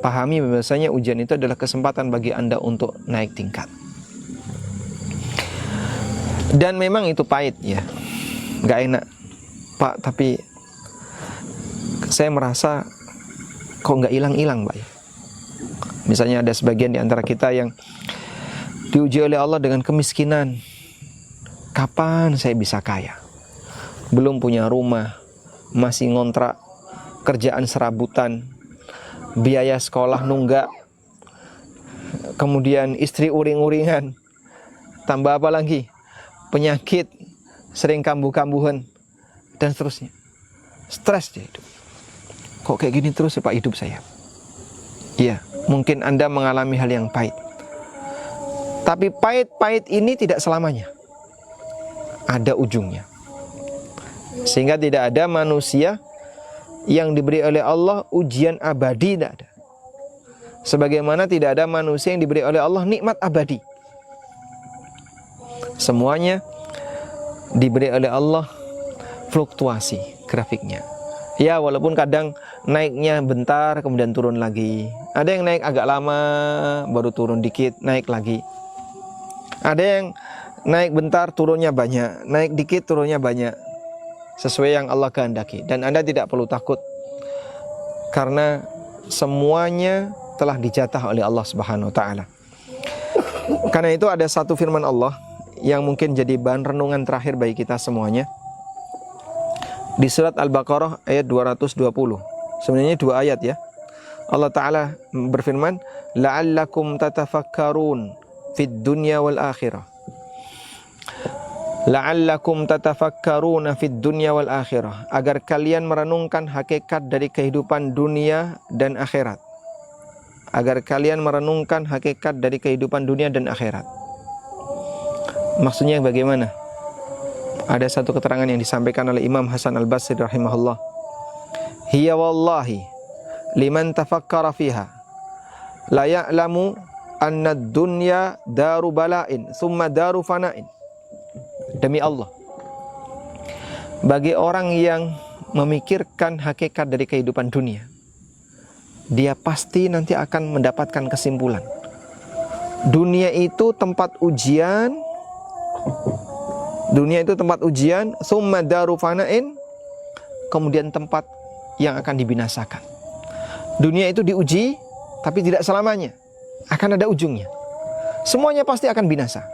Pahami bahwasanya ujian itu adalah kesempatan bagi Anda untuk naik tingkat. Dan memang itu pahit ya, gak enak Pak, tapi saya merasa kok gak hilang-hilang Pak ya. Misalnya ada sebagian di antara kita yang diuji oleh Allah dengan kemiskinan. Kapan saya bisa kaya? Belum punya rumah, masih ngontrak, kerjaan serabutan, biaya sekolah nunggak, kemudian istri uring-uringan, tambah apa lagi? Penyakit, sering kambuh-kambuhan, dan seterusnya. Stres dia hidup. Kok kayak gini terus ya Pak hidup saya? Iya, mungkin Anda mengalami hal yang pahit. Tapi pahit-pahit ini tidak selamanya. Ada ujungnya. Sehingga tidak ada manusia yang diberi oleh Allah ujian abadi, tidak ada. Sebagaimana tidak ada manusia yang diberi oleh Allah nikmat abadi. Semuanya diberi oleh Allah fluktuasi grafiknya. Ya, walaupun kadang naiknya bentar kemudian turun lagi. Ada yang naik agak lama baru turun dikit, naik lagi. Ada yang naik bentar turunnya banyak, naik dikit turunnya banyak. Sesuai yang Allah kehendaki. Dan Anda tidak perlu takut, karena semuanya telah dijatah oleh Allah Subhanahu wa ta'ala. Karena itu ada satu firman Allah yang mungkin jadi bahan renungan terakhir bagi kita semuanya. Di surat Al-Baqarah ayat 220. Sebenarnya 2 ayat ya. Allah Ta'ala berfirman, la'allakum tatafakkarun fid dunya wal akhirah. La'allakum tatafakkaruna fid dunya wal akhirah, agar kalian merenungkan hakikat dari kehidupan dunia dan akhirat. Agar kalian merenungkan hakikat dari kehidupan dunia dan akhirat. Maksudnya bagaimana? Ada satu keterangan yang disampaikan oleh Imam Hasan Al-Basri rahimahullah. Hiya wallahi liman tafakkara fiha la ya'lamu anna ad-dunya daru bala'in thumma daru fana'in. Demi Allah, bagi orang yang memikirkan hakikat dari kehidupan dunia, dia pasti nanti akan mendapatkan kesimpulan. Dunia itu tempat ujian. Dunia itu tempat ujian, summa daru fana'in, kemudian tempat yang akan dibinasakan. Dunia itu diuji, tapi tidak selamanya. Akan ada ujungnya. Semuanya pasti akan binasa.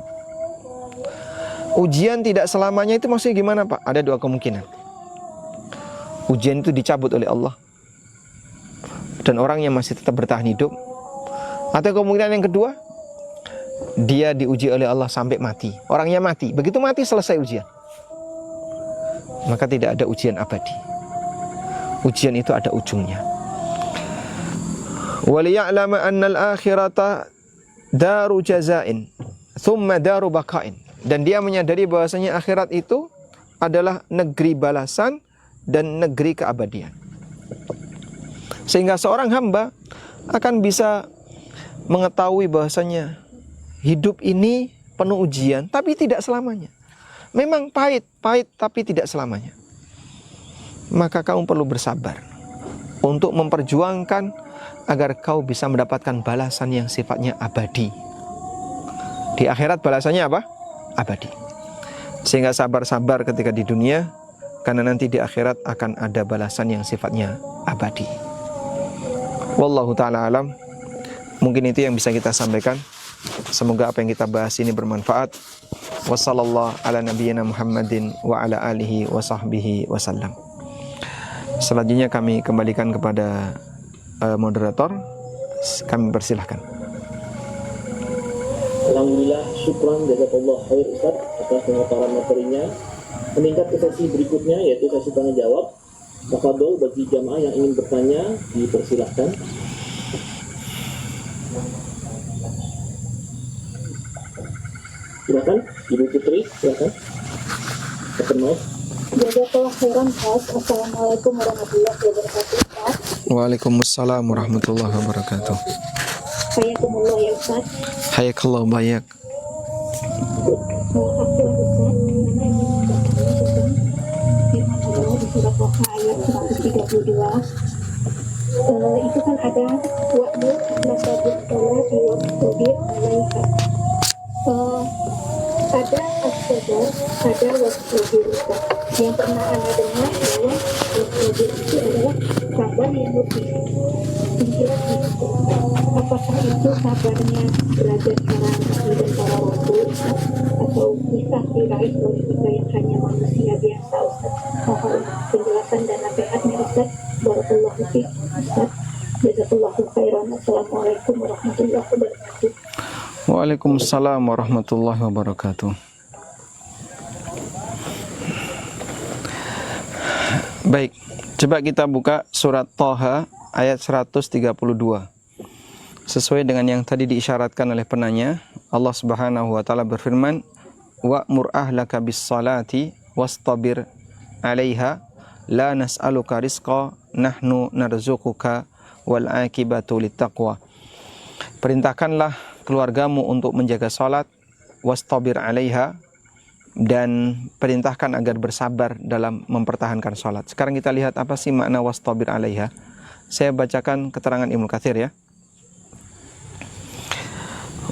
Ujian tidak selamanya itu maksudnya gimana Pak? Ada 2 kemungkinan. Ujian itu dicabut oleh Allah, dan orang yang masih tetap bertahan hidup. Atau kemungkinan yang kedua, dia diuji oleh Allah sampai mati. Orangnya mati. Begitu mati selesai ujian. Maka tidak ada ujian abadi. Ujian itu ada ujungnya. Waliya'lama annal akhirata daru jazain thumma daru baqain. Dan dia menyadari bahwasanya akhirat itu adalah negeri balasan dan negeri keabadian. Sehingga seorang hamba akan bisa mengetahui bahwasanya hidup ini penuh ujian, tapi tidak selamanya. Memang pahit tapi tidak selamanya. Maka kamu perlu bersabar untuk memperjuangkan agar kau bisa mendapatkan balasan yang sifatnya abadi. Di akhirat balasannya apa? Abadi. Sehingga sabar-sabar ketika di dunia, karena nanti di akhirat akan ada balasan yang sifatnya abadi. Wallahu ta'ala alam. Mungkin itu yang bisa kita sampaikan. Semoga apa yang kita bahas ini bermanfaat. Wassallallahu ala nabiyyina Muhammadin wa ala alihi wa sahbihi wasallam. Selanjutnya kami kembalikan kepada moderator. Kami persilahkan. Alhamdulillah, syukran jazakallah khair Ustaz atas pemaparan materinya. Meningkat ke sesi berikutnya, yaitu sesi tanya jawab. Tafadhol bagi jamaah yang ingin bertanya, dipersilahkan. Silakan, Ibu Putri, silakan. Open mic. Jazakallah khairan, Ustaz. Assalamualaikum warahmatullahi wabarakatuh, Ustaz. Waalaikumsalam warahmatullahi wabarakatuh. Hayakumullah ya, Ustaz. Hayakallah bayak. Aku Ustaz, tentang firman Allah di surat Toha ayat 132. Itu kan ada wa'mur nasabut sholat wa'mur alaiha. Ada as-sabar, ada wasbir. Yang pernah Anda dengar bahwa wasbir itu adalah sabar yang lebih singkat gitu. Apakah itu sabarnya derajat para nabi dan para rasul, atau bisa diraih oleh kita yang hanya manusia biasa, Ustaz? Mohon penjelasan dan nasihatnya, Ustaz. Barakallahu fiik, Ustaz. Jazakallahu khairan. Assalamualaikum warahmatullahi wabarakatuh. Waalaikumsalam warahmatullahi wabarakatuh. Baik, coba kita buka surat Toha ayat 132. Sesuai dengan yang tadi diisyaratkan oleh penanya, Allah Subhanahu wa taala berfirman, "Wa'mur ahlaka bis-salati wastabir 'alaiha la nas'aluka rizqa nahnu narzuquka wal 'aqibatu littaqwa." Perintahkanlah keluargamu untuk menjaga salat, wastabir 'alaiha, dan perintahkan agar bersabar dalam mempertahankan salat. Sekarang kita lihat apa sih makna wastabir 'alaiha. Saya bacakan keterangan Ibnu Katsir ya.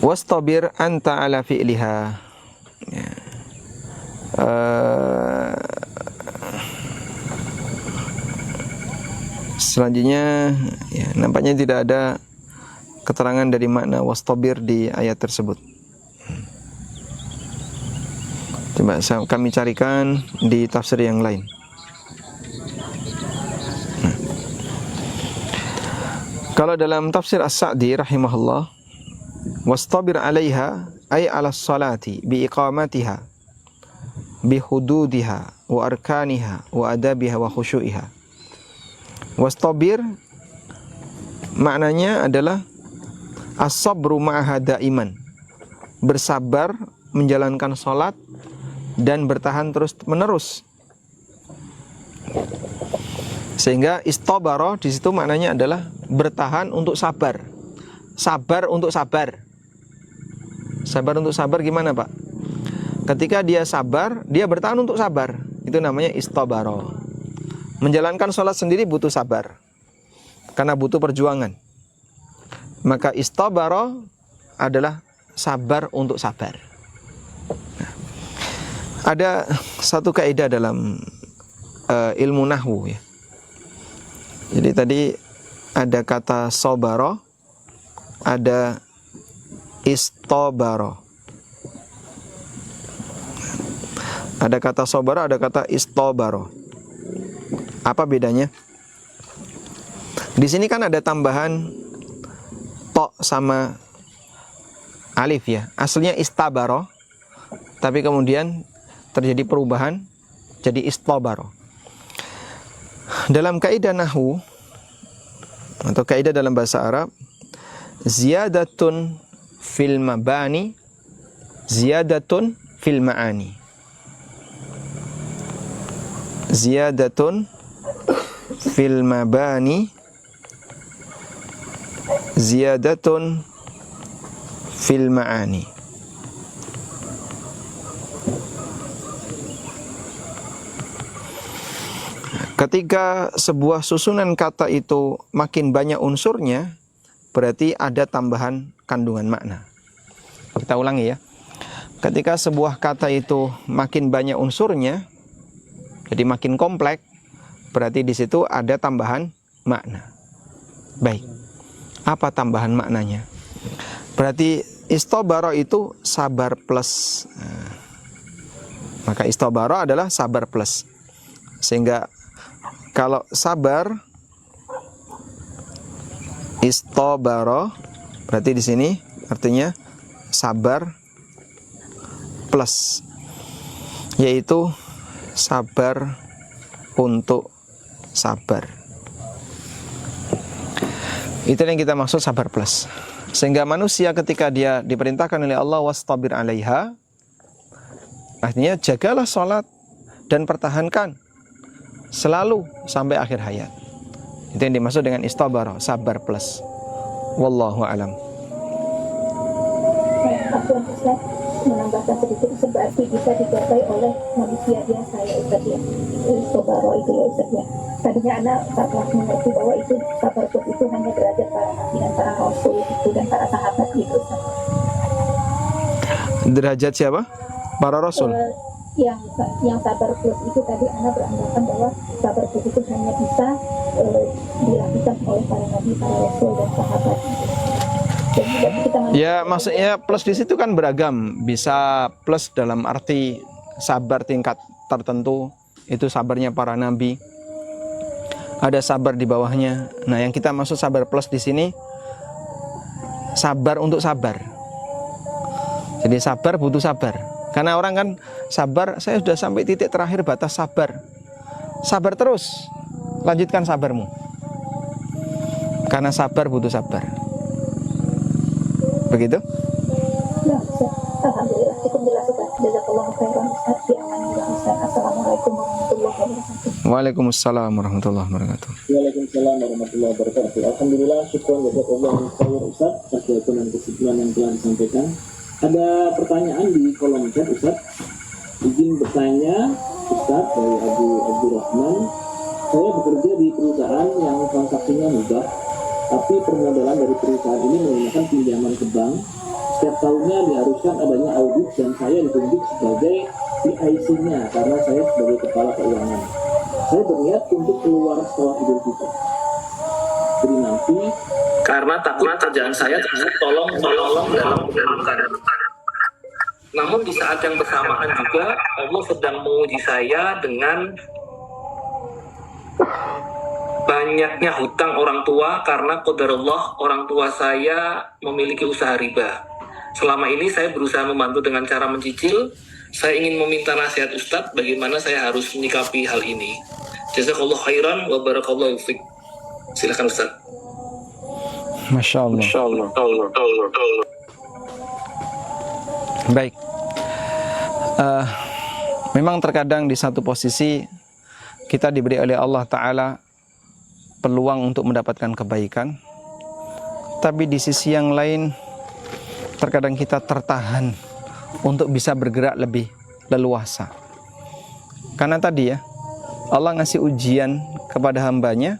Wastabir anta ala fi'liha. Ya. Selanjutnya ya, nampaknya tidak ada keterangan dari makna wastabir di ayat tersebut. Coba kami carikan di tafsir yang lain. Kalau dalam tafsir As-Sa'di rahimahullah, wastabir 'alaiha ay 'ala salati bi iqamatiha bi hududiha wa arkaniha wa adabiha wa khusyu'iha. Wastabir maknanya adalah as-sabru ma'aha daiman, bersabar menjalankan salat dan bertahan terus menerus. Sehingga istabara di situ maknanya adalah bertahan untuk sabar. Sabar untuk sabar. Sabar untuk sabar gimana, Pak? Ketika dia sabar, dia bertahan untuk sabar. Itu namanya istabara. Menjalankan sholat sendiri butuh sabar, karena butuh perjuangan. Maka istabara adalah sabar untuk sabar. Ada satu kaidah dalam ilmu nahwu ya. Jadi tadi ada kata sabara, ada istabara. Ada kata sabara, ada kata istabara. Apa bedanya? Di sini kan ada tambahan to sama alif ya. Aslinya istabara, tapi kemudian terjadi perubahan jadi istabara. Dalam kaidah nahwu atau kaidah dalam bahasa Arab, ziyadatun fil mabani ziyadatun fil ma'ani. Ziyadatun fil mabani ziyadatun fil ma'ani. Ketika sebuah susunan kata itu makin banyak unsurnya, berarti ada tambahan kandungan makna. Kita ulangi ya. Ketika sebuah kata itu makin banyak unsurnya, jadi makin kompleks, berarti di situ ada tambahan makna. Baik. Apa tambahan maknanya? Berarti istabara itu sabar plus. Maka istabara adalah sabar plus. Sehingga kalau sabar istabara berarti di sini artinya sabar plus, yaitu sabar untuk sabar. Itu yang kita maksud sabar plus. Sehingga manusia ketika dia diperintahkan oleh Allah wastabir 'alaiha, artinya jagalah sholat dan pertahankan selalu sampai akhir hayat. Itu yang dimaksud dengan istabara, sabar plus. Wallahu a'lam. Afwan Ustaz, menambahkan sedikit, berarti bisa dicapai oleh manusia biasa ya Ustaz ya. Istabara itu ya Ustaz ya. Tadinya anak telah mengerti bahwa itu sabar itu hanya derajat para nabi dan para rasul itu dan para sahabat gitu Ustaz. Derajat siapa? Para rasul. Yang sabar plus itu tadi anak beranggapan bahwa sabar plus itu hanya bisa dilakukan oleh para nabi, para rasul dan sahabat. Ya, maksudnya plus di situ kan beragam. Bisa plus dalam arti sabar tingkat tertentu, itu sabarnya para nabi. Ada sabar di bawahnya. Nah, yang kita maksud sabar plus di sini sabar untuk sabar. Jadi sabar butuh sabar. Karena orang kan sabar, saya sudah sampai titik terakhir batas sabar. Sabar terus. Lanjutkan sabarmu. Karena sabar butuh sabar. Begitu? Ya, alhamdulillah cukup jelas Ustaz. Jazakallahu khairan Ustaz. Bi'amanillah Ustaz. Assalamualaikum warahmatullahi wabarakatuh. Waalaikumsalam warahmatullahi wabarakatuh. Waalaikumsalam warahmatullahi wabarakatuh. Alhamdulillah, syukur jazakallahu khairan Ustaz atas jawaban dan kesimpulan yang telah disampaikan. Ada pertanyaan di kolom chat Ustaz. Izin bertanya Ustaz dari Abu Abdurrahman. Saya bekerja di perusahaan yang transaksinya mudah, tapi permodalan dari perusahaan ini menggunakan pinjaman ke bank. Setiap tahunnya diharuskan adanya audit dan saya ditunjuk sebagai PIC-nya karena saya sebagai kepala keuangan. Saya berniat untuk keluar setelah Idul Fitri. Jadi nanti karena takut kerjaan saya tolong dalam keburukan. Namun di saat yang bersamaan juga Allah sedang menguji saya dengan banyaknya hutang orang tua karena qadarullah orang tua saya memiliki usaha riba. Selama ini saya berusaha membantu dengan cara mencicil. Saya ingin meminta nasihat Ustadz bagaimana saya harus menyikapi hal ini. Jazakallahu khairan wa barakallahu fiik. Silakan Ustadz. Masya Allah. Baik. Memang terkadang di satu posisi kita diberi oleh Allah Ta'ala peluang untuk mendapatkan kebaikan, tapi di sisi yang lain terkadang kita tertahan untuk bisa bergerak lebih leluasa. Karena tadi ya, Allah ngasih ujian kepada hambanya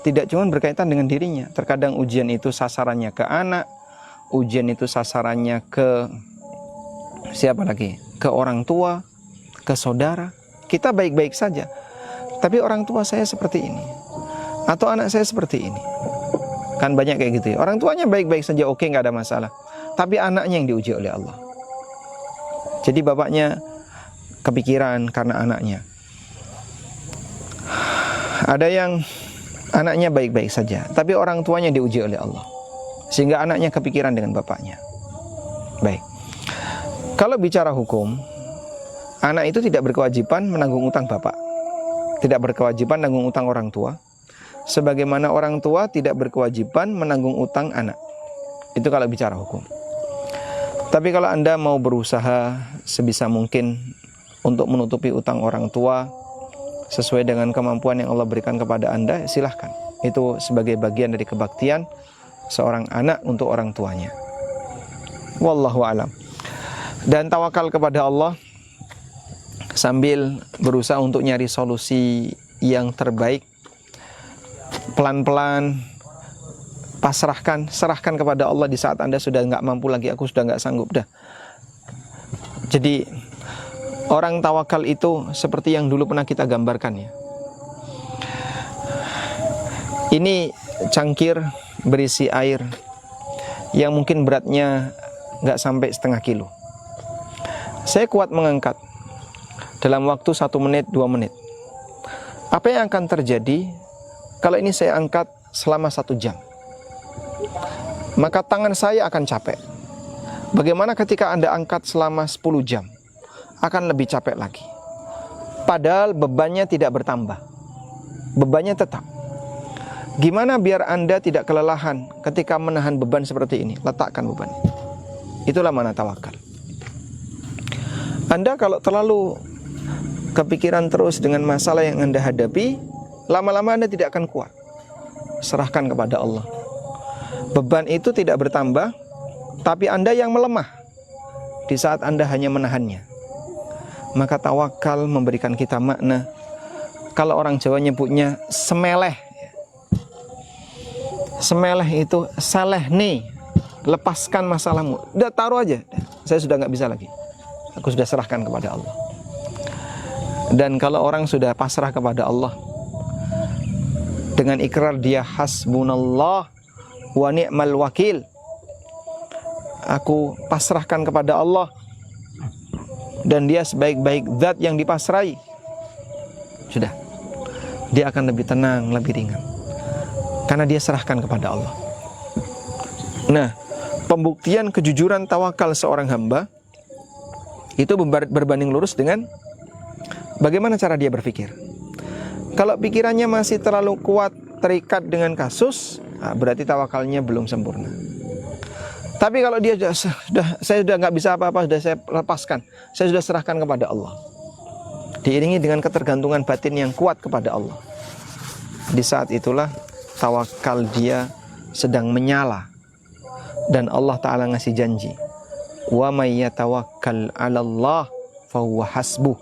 tidak cuma berkaitan dengan dirinya. Terkadang ujian itu sasarannya ke anak, ujian itu sasarannya ke siapa lagi? Ke orang tua, ke saudara. Kita baik-baik saja, tapi orang tua saya seperti ini, atau anak saya seperti ini. Kan banyak kayak gitu ya. Orang tuanya baik-baik saja, oke, nggak ada masalah. Tapi anaknya yang diuji oleh Allah. Jadi bapaknya kepikiran karena anaknya. Ada yang anaknya baik-baik saja, tapi orang tuanya diuji oleh Allah, sehingga anaknya kepikiran dengan bapaknya. Baik. Kalau bicara hukum, anak itu tidak berkewajiban menanggung utang bapak, tidak berkewajiban menanggung utang orang tua, sebagaimana orang tua tidak berkewajiban menanggung utang anak. Itu kalau bicara hukum. Tapi kalau Anda mau berusaha sebisa mungkin untuk menutupi utang orang tua sesuai dengan kemampuan yang Allah berikan kepada Anda, silahkan. Itu sebagai bagian dari kebaktian seorang anak untuk orang tuanya. Wallahu a'lam. Dan tawakal kepada Allah sambil berusaha untuk nyari solusi yang terbaik. Pelan-pelan serahkan kepada Allah di saat Anda sudah nggak mampu lagi, aku sudah nggak sanggup dah. Jadi orang tawakal itu seperti yang dulu pernah kita gambarkan ya. Ini cangkir berisi air yang mungkin beratnya nggak sampai setengah kilo. Saya kuat mengangkat dalam waktu 1 menit, 2 menit. Apa yang akan terjadi kalau ini saya angkat selama 1 jam? Maka tangan saya akan capek. Bagaimana ketika Anda angkat selama 10 jam? Akan lebih capek lagi. Padahal bebannya tidak bertambah. Bebannya tetap. Gimana biar Anda tidak kelelahan ketika menahan beban seperti ini? Letakkan beban. Itulah mana tawakal. Anda kalau terlalu kepikiran terus dengan masalah yang Anda hadapi, lama-lama Anda tidak akan kuat. Serahkan kepada Allah. Beban itu tidak bertambah, tapi Anda yang melemah di saat Anda hanya menahannya. Maka tawakal memberikan kita makna. Kalau orang Jawa nyebutnya semeleh. Semeleh itu saleh nih, lepaskan masalahmu. Udah taruh aja, saya sudah nggak bisa lagi. Aku sudah serahkan kepada Allah. Dan kalau orang sudah pasrah kepada Allah, dengan ikrar dia hasbunallah wa ni'mal wakil, aku pasrahkan kepada Allah dan dia sebaik-baik zat yang dipasrai, sudah, dia akan lebih tenang, lebih ringan, karena dia serahkan kepada Allah. Nah, pembuktian kejujuran tawakal seorang hamba itu berbanding lurus dengan bagaimana cara dia berpikir. Kalau pikirannya masih terlalu kuat terikat dengan kasus, berarti tawakalnya belum sempurna. Tapi kalau dia saya sudah nggak bisa apa-apa, sudah saya lepaskan, saya sudah serahkan kepada Allah, diiringi dengan ketergantungan batin yang kuat kepada Allah, di saat itulah tawakal dia sedang menyala. Dan Allah Ta'ala ngasih janji, wa may yatawakkal 'alallah fahuwa hasbuh.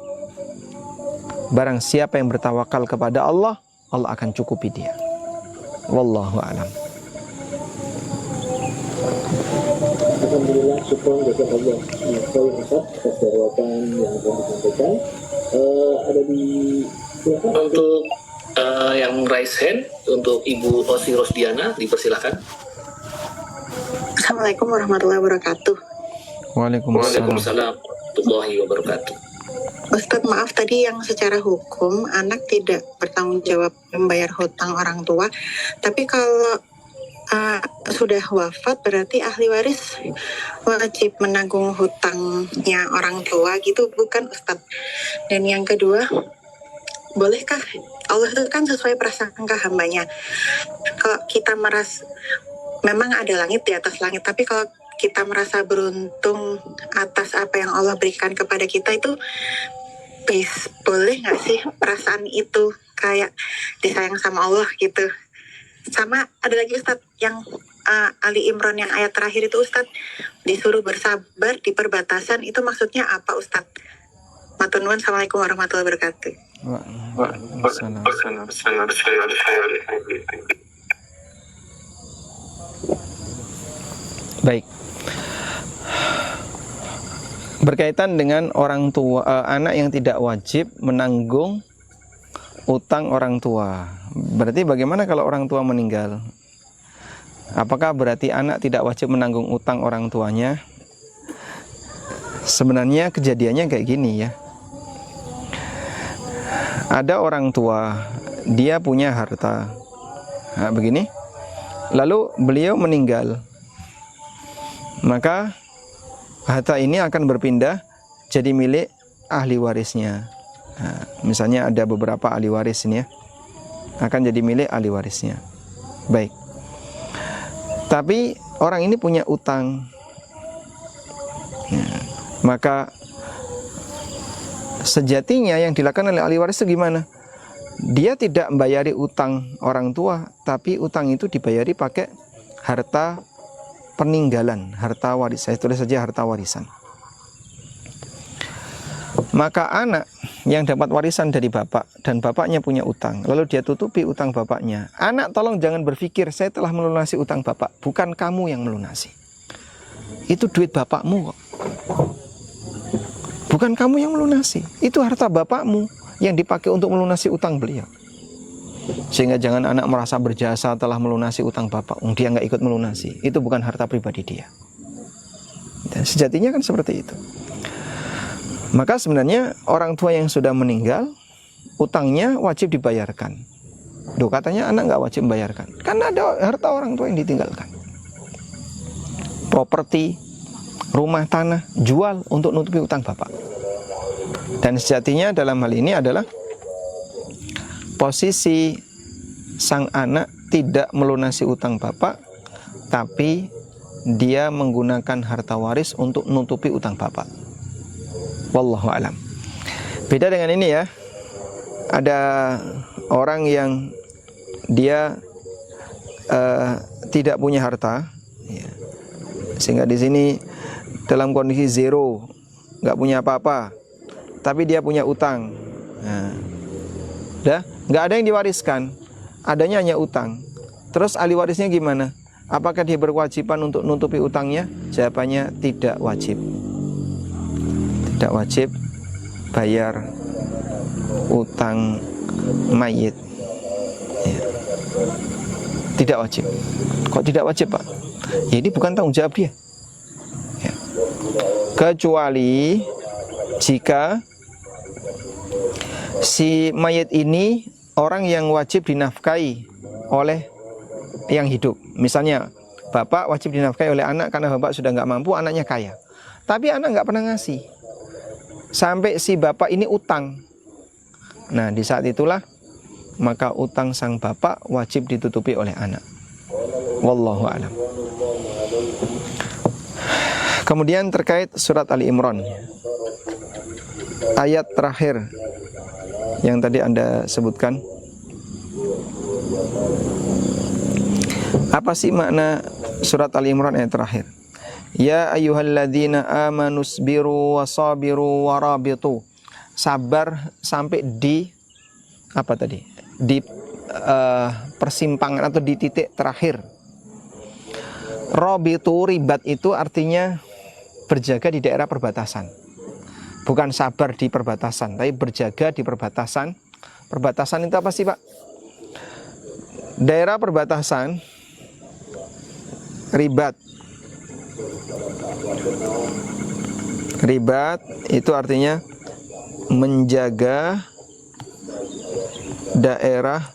Barang siapa yang bertawakal kepada Allah, Allah akan cukupi dia. Wallahu a'lam. Alhamdulillah, syukur jazakallah khairan Ustaz atas jawaban yang telah disampaikan. Ada di silakan untuk yang raise hand untuk Ibu Osi Rosdiana, dipersilakan. Assalamualaikum warahmatullahi wabarakatuh. Waalaikumsalam warahmatullahi wabarakatuh. Ustadz, maaf tadi yang secara hukum anak tidak bertanggung jawab membayar hutang orang tua, tapi kalau sudah wafat berarti ahli waris wajib menanggung hutangnya orang tua gitu, bukan Ustadz? Dan yang kedua, bolehkah Allah itu kan sesuai prasangka hambanya, kalau kita memang ada langit di atas langit, tapi kalau kita merasa beruntung atas apa yang Allah berikan kepada kita, itu boleh nggak sih perasaan itu kayak disayang sama Allah gitu? Sama ada lagi Ustadz, yang Ali Imran yang ayat terakhir itu Ustadz, disuruh bersabar di perbatasan, itu maksudnya apa Ustadz? Matur nuwun, Assalamualaikum warahmatullahi wabarakatuh. Baik. Berkaitan dengan orang tua, anak yang tidak wajib menanggung utang orang tua. Berarti bagaimana kalau orang tua meninggal? Apakah berarti anak tidak wajib menanggung utang orang tuanya? Sebenarnya kejadiannya kayak gini ya. Ada orang tua, dia punya harta. Nah, begini. Lalu beliau meninggal. Maka harta ini akan berpindah jadi milik ahli warisnya. Nah, misalnya ada beberapa ahli waris ini ya, akan jadi milik ahli warisnya. Baik. Tapi orang ini punya utang. Nah, maka sejatinya yang dilakukan oleh ahli waris itu gimana? Dia tidak membayari utang orang tua, tapi utang itu dibayari pakai harta peninggalan, harta warisan. Saya tulis saja harta warisan. Maka anak yang dapat warisan dari bapak dan bapaknya punya utang, lalu dia tutupi utang bapaknya. Anak tolong jangan berpikir saya telah melunasi utang bapak, bukan kamu yang melunasi. Itu duit bapakmu kok. Bukan kamu yang melunasi, itu harta bapakmu yang dipakai untuk melunasi utang beliau. Sehingga jangan anak merasa berjasa telah melunasi utang bapak, dia nggak ikut melunasi. Itu bukan harta pribadi dia. Dan sejatinya kan seperti itu. Maka sebenarnya orang tua yang sudah meninggal, utangnya wajib dibayarkan. Duh, katanya anak nggak wajib membayarkan. Karena ada harta orang tua yang ditinggalkan. Properti, rumah, tanah, jual untuk nutupi utang bapak. Dan sejatinya dalam hal ini adalah posisi sang anak tidak melunasi utang bapak, tapi dia menggunakan harta waris untuk nutupi utang bapak. Wallahu alam. Beda dengan ini ya. Ada orang yang dia tidak punya harta, ya. Sehingga di sini dalam kondisi zero, nggak punya apa-apa, tapi dia punya utang. Nah, nggak ada yang diwariskan, adanya hanya utang. Terus ahli warisnya gimana? Apakah dia berkewajiban untuk nutupi utangnya? Jawabannya tidak wajib. Tidak wajib bayar utang mayit. Ya. Tidak wajib. Kok tidak wajib, Pak? Ya, ini bukan tanggung jawab dia. Ya. Kecuali jika si mayit ini orang yang wajib dinafkahi oleh yang hidup. Misalnya bapak wajib dinafkahi oleh anak karena bapak sudah nggak mampu, anaknya kaya. Tapi anak nggak pernah ngasih. Sampai si bapak ini utang. Nah, di saat itulah maka utang sang bapak wajib ditutupi oleh anak. Wallahu a'lam. Kemudian terkait surat Ali Imran, ayat terakhir yang tadi Anda sebutkan, apa sih makna surat Ali Imran ayat terakhir? Ya ayyuhalladzina amanusbiru wasabiru warabitu. Sabar sampai di apa tadi? Di persimpangan atau di titik terakhir. Rabitu, ribat itu artinya berjaga di daerah perbatasan. Bukan sabar di perbatasan, tapi berjaga di perbatasan. Perbatasan itu apa sih, Pak? Daerah perbatasan, ribat. Ribat itu artinya menjaga daerah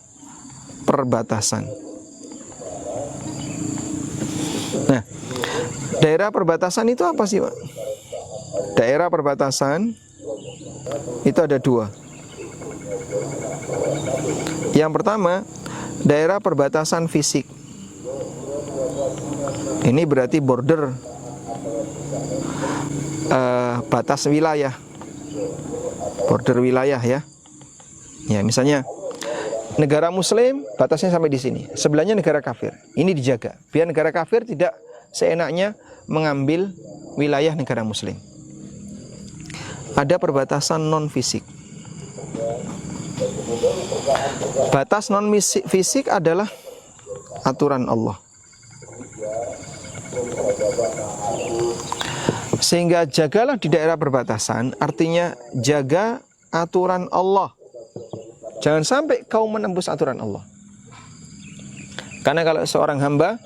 perbatasan. Nah, daerah perbatasan itu apa sih, Pak? Daerah perbatasan itu ada dua. Yang pertama, daerah perbatasan fisik. Ini berarti border, batas wilayah, border wilayah ya. Ya, misalnya negara Muslim batasnya sampai di sini, sebelahnya negara kafir. Ini dijaga biar negara kafir tidak seenaknya mengambil wilayah negara Muslim. Ada perbatasan non fisik. Batas non fisik adalah aturan Allah. Sehingga jagalah di daerah perbatasan, artinya jaga aturan Allah. Jangan sampai kau menembus aturan Allah. Karena kalau seorang hamba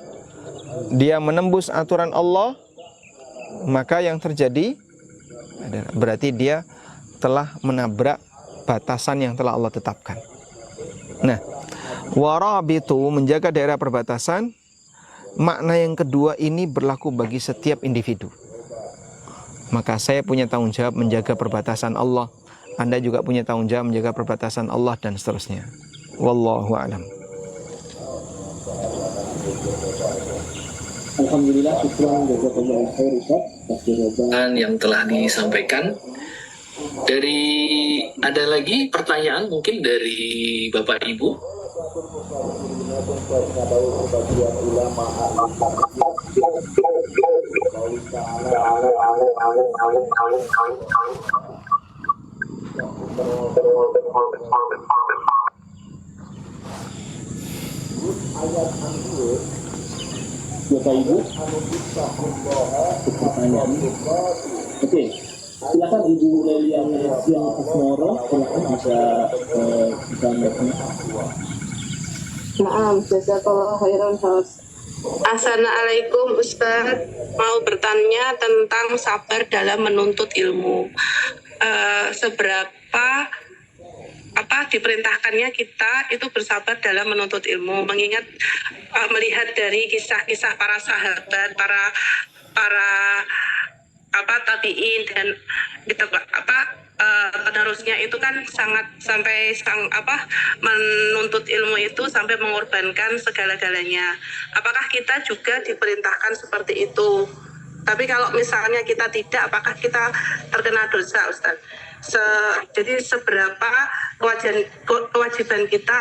dia menembus aturan Allah, maka yang terjadi adalah berarti dia telah menabrak batasan yang telah Allah tetapkan. Nah, warabitu, menjaga daerah perbatasan, makna yang kedua ini berlaku bagi setiap individu. Maka saya punya tanggung jawab menjaga perbatasan Allah, Anda juga punya tanggung jawab menjaga perbatasan Allah, dan seterusnya. Wallahu a'lam. Alhamdulillah, syukran jazakallahu khair Ustaz atas jawaban yang telah disampaikan. Ada lagi pertanyaan mungkin dari Bapak Ibu? Bapak Ibu, pertanyaan. Oke, silakan Ibu Lelia Asmoro, silakan bisa bertanya. Naam, jazakallah khairan Ustaz. Assalamualaikum Ustaz, mau bertanya tentang sabar dalam menuntut ilmu. Seberapa diperintahkannya kita itu bersabar dalam menuntut ilmu, mengingat melihat dari kisah-kisah para sahabat, para tabiin dan penerusnya itu kan sangat menuntut ilmu itu sampai mengorbankan segala-galanya. Apakah kita juga diperintahkan seperti itu? Tapi kalau misalnya kita tidak, apakah kita terkena dosa, Ustaz? Jadi seberapa kewajiban kita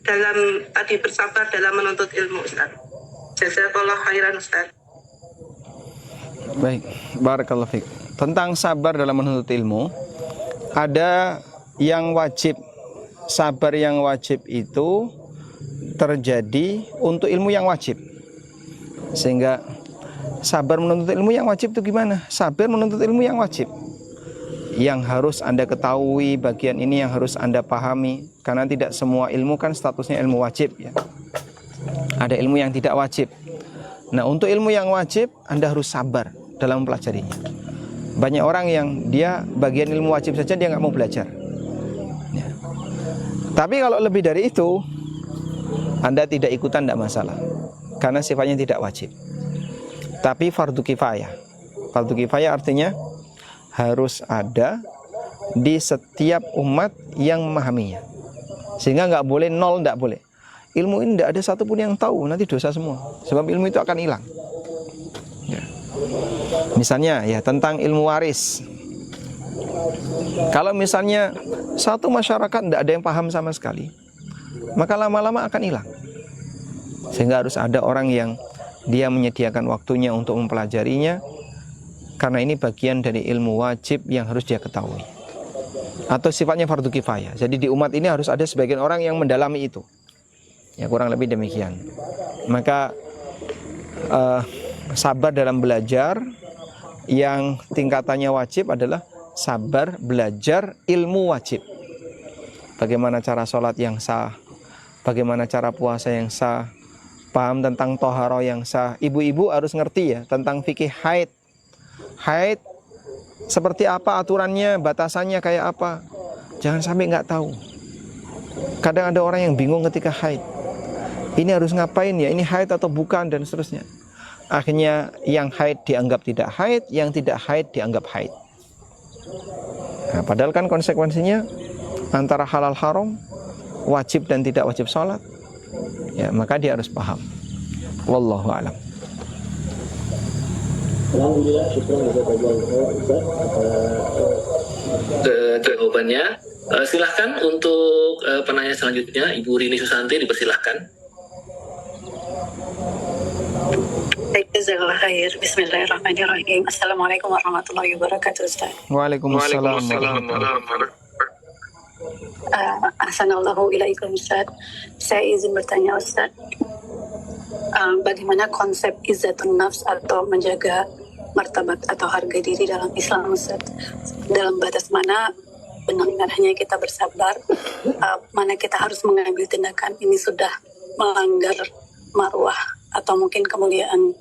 dalam tadi bersabar dalam menuntut ilmu, Ustaz? Jazakallah khairan, Ustaz. Baik, barakallahu fiik. Tentang sabar dalam menuntut ilmu, ada yang wajib. Sabar yang wajib itu terjadi untuk ilmu yang wajib. Sehingga sabar menuntut ilmu yang wajib itu gimana? Sabar menuntut ilmu yang wajib, yang harus Anda ketahui, bagian ini yang harus Anda pahami. Karena tidak semua ilmu kan statusnya ilmu wajib ya. Ada ilmu yang tidak wajib. Nah, untuk ilmu yang wajib Anda harus sabar dalam mempelajarinya. Banyak orang yang dia bagian ilmu wajib saja dia nggak mau belajar ya. Tapi kalau lebih dari itu Anda tidak ikutan tidak masalah, karena sifatnya tidak wajib. Tapi fardu kifayah. Fardu kifayah artinya harus ada di setiap umat yang memahaminya. Sehingga nggak boleh nol, nggak boleh. Ilmu ini tidak ada satupun yang tahu, nanti dosa semua. Sebab ilmu itu akan hilang ya. Misalnya ya tentang ilmu waris. Kalau misalnya satu masyarakat tidak ada yang paham sama sekali, maka lama-lama akan hilang. Sehingga harus ada orang yang dia menyediakan waktunya untuk mempelajarinya, karena ini bagian dari ilmu wajib yang harus dia ketahui. Atau sifatnya fardu kifayah. Jadi di umat ini harus ada sebagian orang yang mendalami itu. Ya kurang lebih demikian. Maka sabar dalam belajar yang tingkatannya wajib adalah sabar belajar ilmu wajib. Bagaimana cara sholat yang sah, bagaimana cara puasa yang sah, paham tentang toharoh yang sah. Ibu-ibu harus ngerti ya tentang fikih haid. Haid seperti apa aturannya, batasannya kayak apa. Jangan sampai nggak tahu. Kadang ada orang yang bingung ketika haid. Ini harus ngapain ya, ini haid atau bukan, dan seterusnya. Akhirnya yang haid dianggap tidak haid, yang tidak haid dianggap haid. Nah, padahal kan konsekuensinya antara halal haram, wajib dan tidak wajib sholat. Ya, maka dia harus paham. Wallahu a'lam. Alhamdulillah, syukur Jawabannya. Silahkan untuk penanya selanjutnya, Ibu Rini Susanti, dipersilahkan. Baik, jazakallah khair. Bismillahirrahmanirrahim. Assalamualaikum warahmatullahi wabarakatuh, Ustaz. Waalaikumsalam. Ahsanallahu ilaikum, Ustaz. Saya izin bertanya, Ustaz. Bagaimana konsep izzatun nafs atau menjaga martabat atau harga diri dalam Islam, Ustaz? Dalam batas mana benar-benarnya kita bersabar, mana kita harus mengambil tindakan ini sudah melanggar marwah atau mungkin kemuliaan,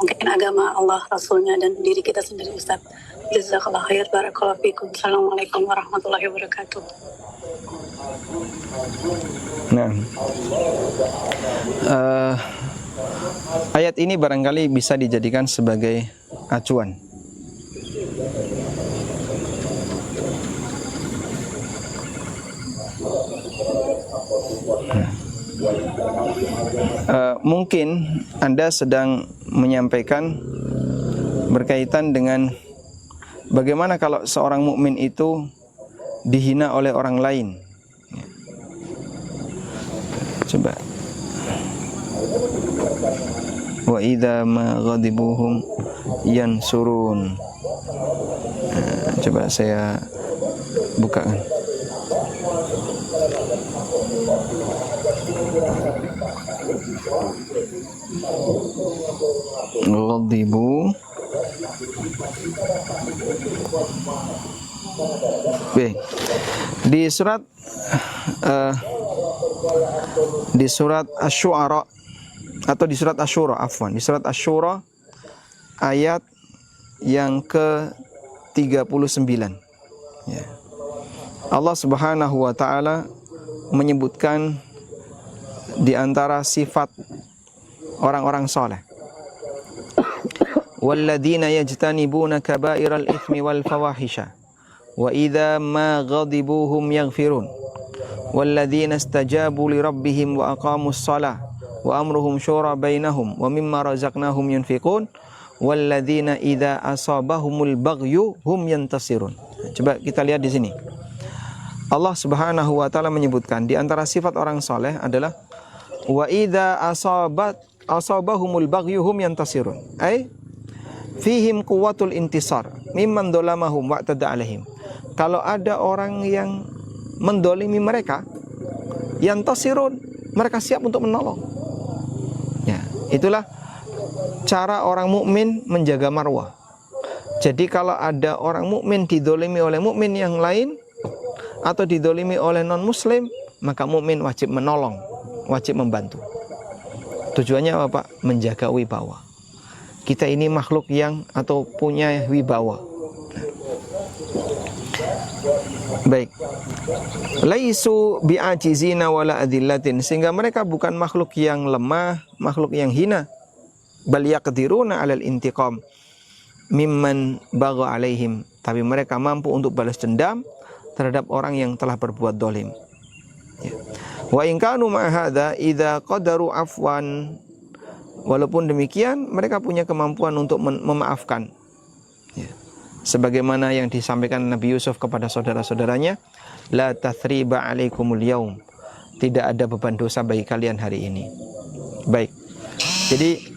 mungkin agama Allah, Rasulnya, dan diri kita sendiri, Ustaz. Jazakallah khair, barakallahu fikum. Assalamualaikum warahmatullahi wabarakatuh. Nah, ayat ini barangkali bisa dijadikan sebagai acuan. Mungkin Anda sedang menyampaikan berkaitan dengan bagaimana kalau seorang mukmin itu dihina oleh orang lain. Coba. Wa idza ma ghadibuhum yansurun. Coba saya bukakan. Ghadibu. Baik. Di surat Di surat Asy-Syu'ara atau di surat Asy-Syura, afwan, di surat Asy-Syura ayat yang ke-39. Ya. Allah Subhanahu wa taala menyebutkan di antara sifat orang-orang saleh. Walladzina yajtanibuna kaba'iral itsmi wal fawahisha wa idza ma ghadibu hum yaghfirun. Walladzina istajabu li rabbihim wa aqamus shalah wa amruhum syura bainahum wa mimma razaqnahum yunfiqun. Walladzina idza asabahumul baghyu hum yantasirun. Coba kita lihat di sini. Allah Subhanahu wa taala menyebutkan di antara sifat orang saleh adalah wa idza asabahumul baghyu hum yantasirun. Ai fihim quwwatul intisar mimman dolamahum wa'tada alaihim. Kalau ada orang yang mendolimi mereka, yantasirun, mereka siap untuk menolong. Ya, itulah cara orang mukmin menjaga marwah. Jadi kalau ada orang mukmin didolimi oleh mukmin yang lain atau didolimi oleh non-muslim, maka mukmin wajib menolong, wajib membantu. Tujuannya apa, Pak? Menjaga wibawa. Kita ini makhluk yang atau punya wibawa. Baik. Laisu bi'ajizina wala adillatin, sehingga mereka bukan makhluk yang lemah, makhluk yang hina. Bal yaqdiruna 'alal intiqam mimman bagha 'alaihim, tapi mereka mampu untuk balas dendam terhadap orang yang telah berbuat dolim. Ya. Wa in kanu ma hadza idza qadaru afwan, walaupun demikian mereka punya kemampuan untuk memaafkan. Ya. Sebagaimana yang disampaikan Nabi Yusuf kepada saudara-saudaranya, la tathriba 'alaikumul yaum, tidak ada beban dosa bagi kalian hari ini. Baik. Jadi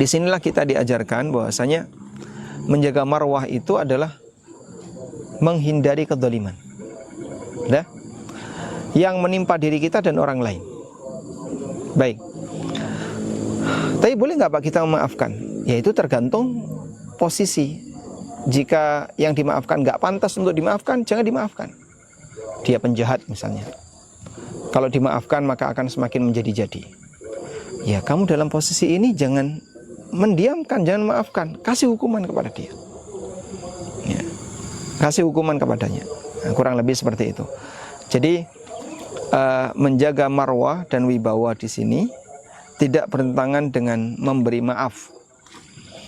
disinilah kita diajarkan bahwasanya menjaga marwah itu adalah menghindari kedzaliman. Dah? Yang menimpa diri kita dan orang lain. Baik. Tapi boleh nggak Pak kita memaafkan? Ya itu tergantung posisi. Jika yang dimaafkan nggak pantas untuk dimaafkan, jangan dimaafkan. Dia penjahat misalnya. Kalau dimaafkan maka akan semakin menjadi-jadi. Ya kamu dalam posisi ini jangan mendiamkan, jangan maafkan, kasih hukuman kepada dia. Ya. Kasih hukuman kepadanya. Nah, kurang lebih seperti itu. Jadi menjaga marwah dan wibawa di sini tidak bertentangan dengan memberi maaf.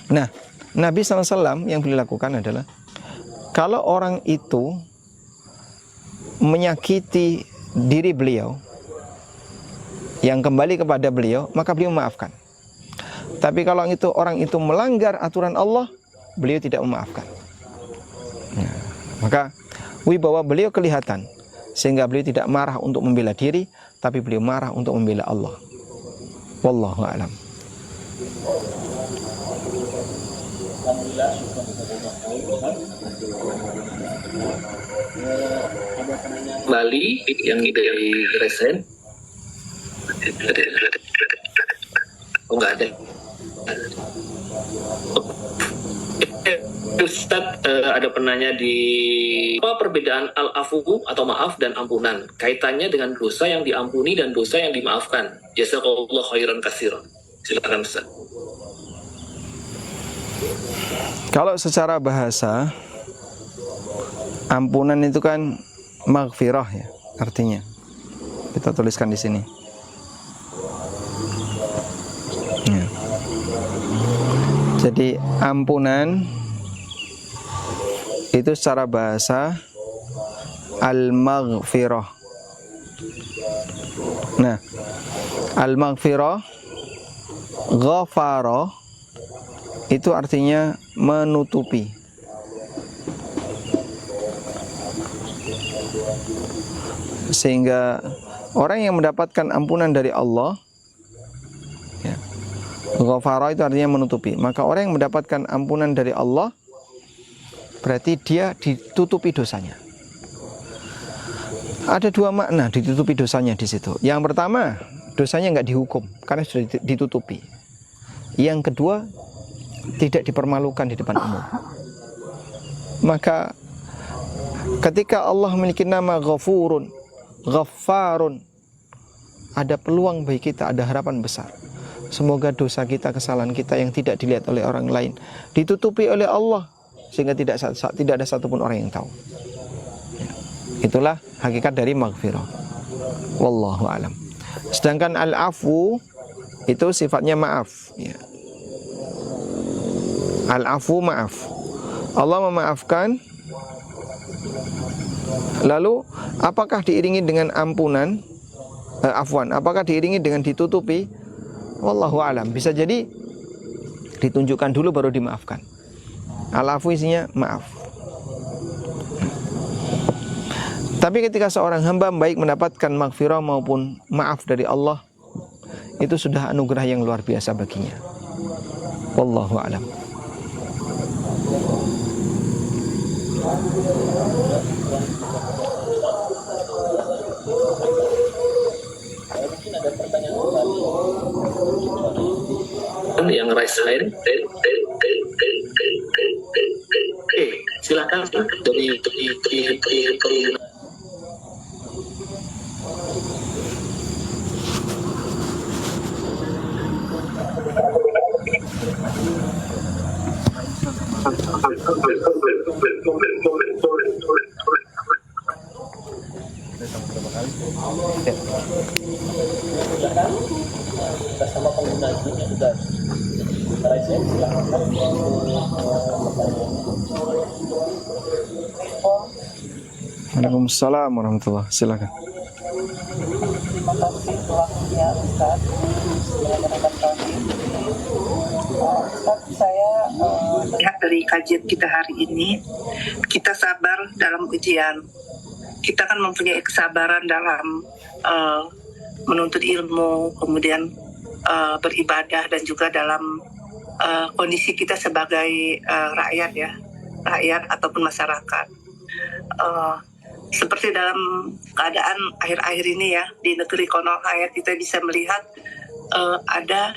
Nah, Nabi SAW yang beliau lakukan adalah kalau orang itu menyakiti diri beliau yang kembali kepada beliau, maka beliau memaafkan. Tapi kalau orang itu melanggar aturan Allah, beliau tidak memaafkan. Nah, maka wibawa beliau kelihatan, sehingga beliau tidak marah untuk membela diri, tapi beliau marah untuk membela Allah. Wallahu a'lam. Bali yang dari Resen. Oh, enggak ada. Ustaz, ada penanya di apa perbedaan al-afu atau maaf dan ampunan, kaitannya dengan dosa yang diampuni dan dosa yang dimaafkan. Jazakallahu khairan katsiran. Silakan Ustaz. Kalau secara bahasa, ampunan itu kan maghfirah ya, artinya. Kita tuliskan di sini. Ya. Jadi ampunan itu secara bahasa al-maghfirah. Nah, al-maghfirah, ghafara itu artinya menutupi. Sehingga orang yang mendapatkan ampunan dari Allah, ya, ghafara itu artinya menutupi. Maka orang yang mendapatkan ampunan dari Allah berarti dia ditutupi dosanya. Ada dua makna ditutupi dosanya di situ. Yang pertama, dosanya nggak dihukum karena sudah ditutupi. Yang kedua, tidak dipermalukan di depan umum. Maka ketika Allah memiliki nama Ghafurun, Ghaffarun, ada peluang bagi kita, ada harapan besar. Semoga dosa kita, kesalahan kita yang tidak dilihat oleh orang lain ditutupi oleh Allah, sehingga tidak ada satupun orang yang tahu. Itulah hakikat dari maghfirah. Wallahu alam. Sedangkan al-afu itu sifatnya maaf, ya. Al-afu maaf. Allah memaafkan. Lalu apakah diiringi dengan ampunan? Apakah diiringi dengan ditutupi? Wallahu alam. Bisa jadi ditunjukkan dulu baru dimaafkan. Al-afu isinya maaf. Tapi ketika seorang hamba baik mendapatkan maghfirah maupun maaf dari Allah, itu sudah anugerah yang luar biasa baginya. Wallahu alam. Yang raise hand. Silakan dari Bersama pengguna Zoom-nya juga. Waalaikumsalam warahmatullahi wabarakatuh. Silakan. Terima kasih waktunya Ustaz. Ustaz, saya Lihat dari kajian kita hari ini, kita sabar dalam ujian. Kita kan mempunyai kesabaran dalam menuntut ilmu, kemudian beribadah, dan juga dalam kondisi kita sebagai rakyat, ya, rakyat ataupun masyarakat. Seperti dalam keadaan akhir-akhir ini, ya, di negeri Konoha, ya, kita bisa melihat ada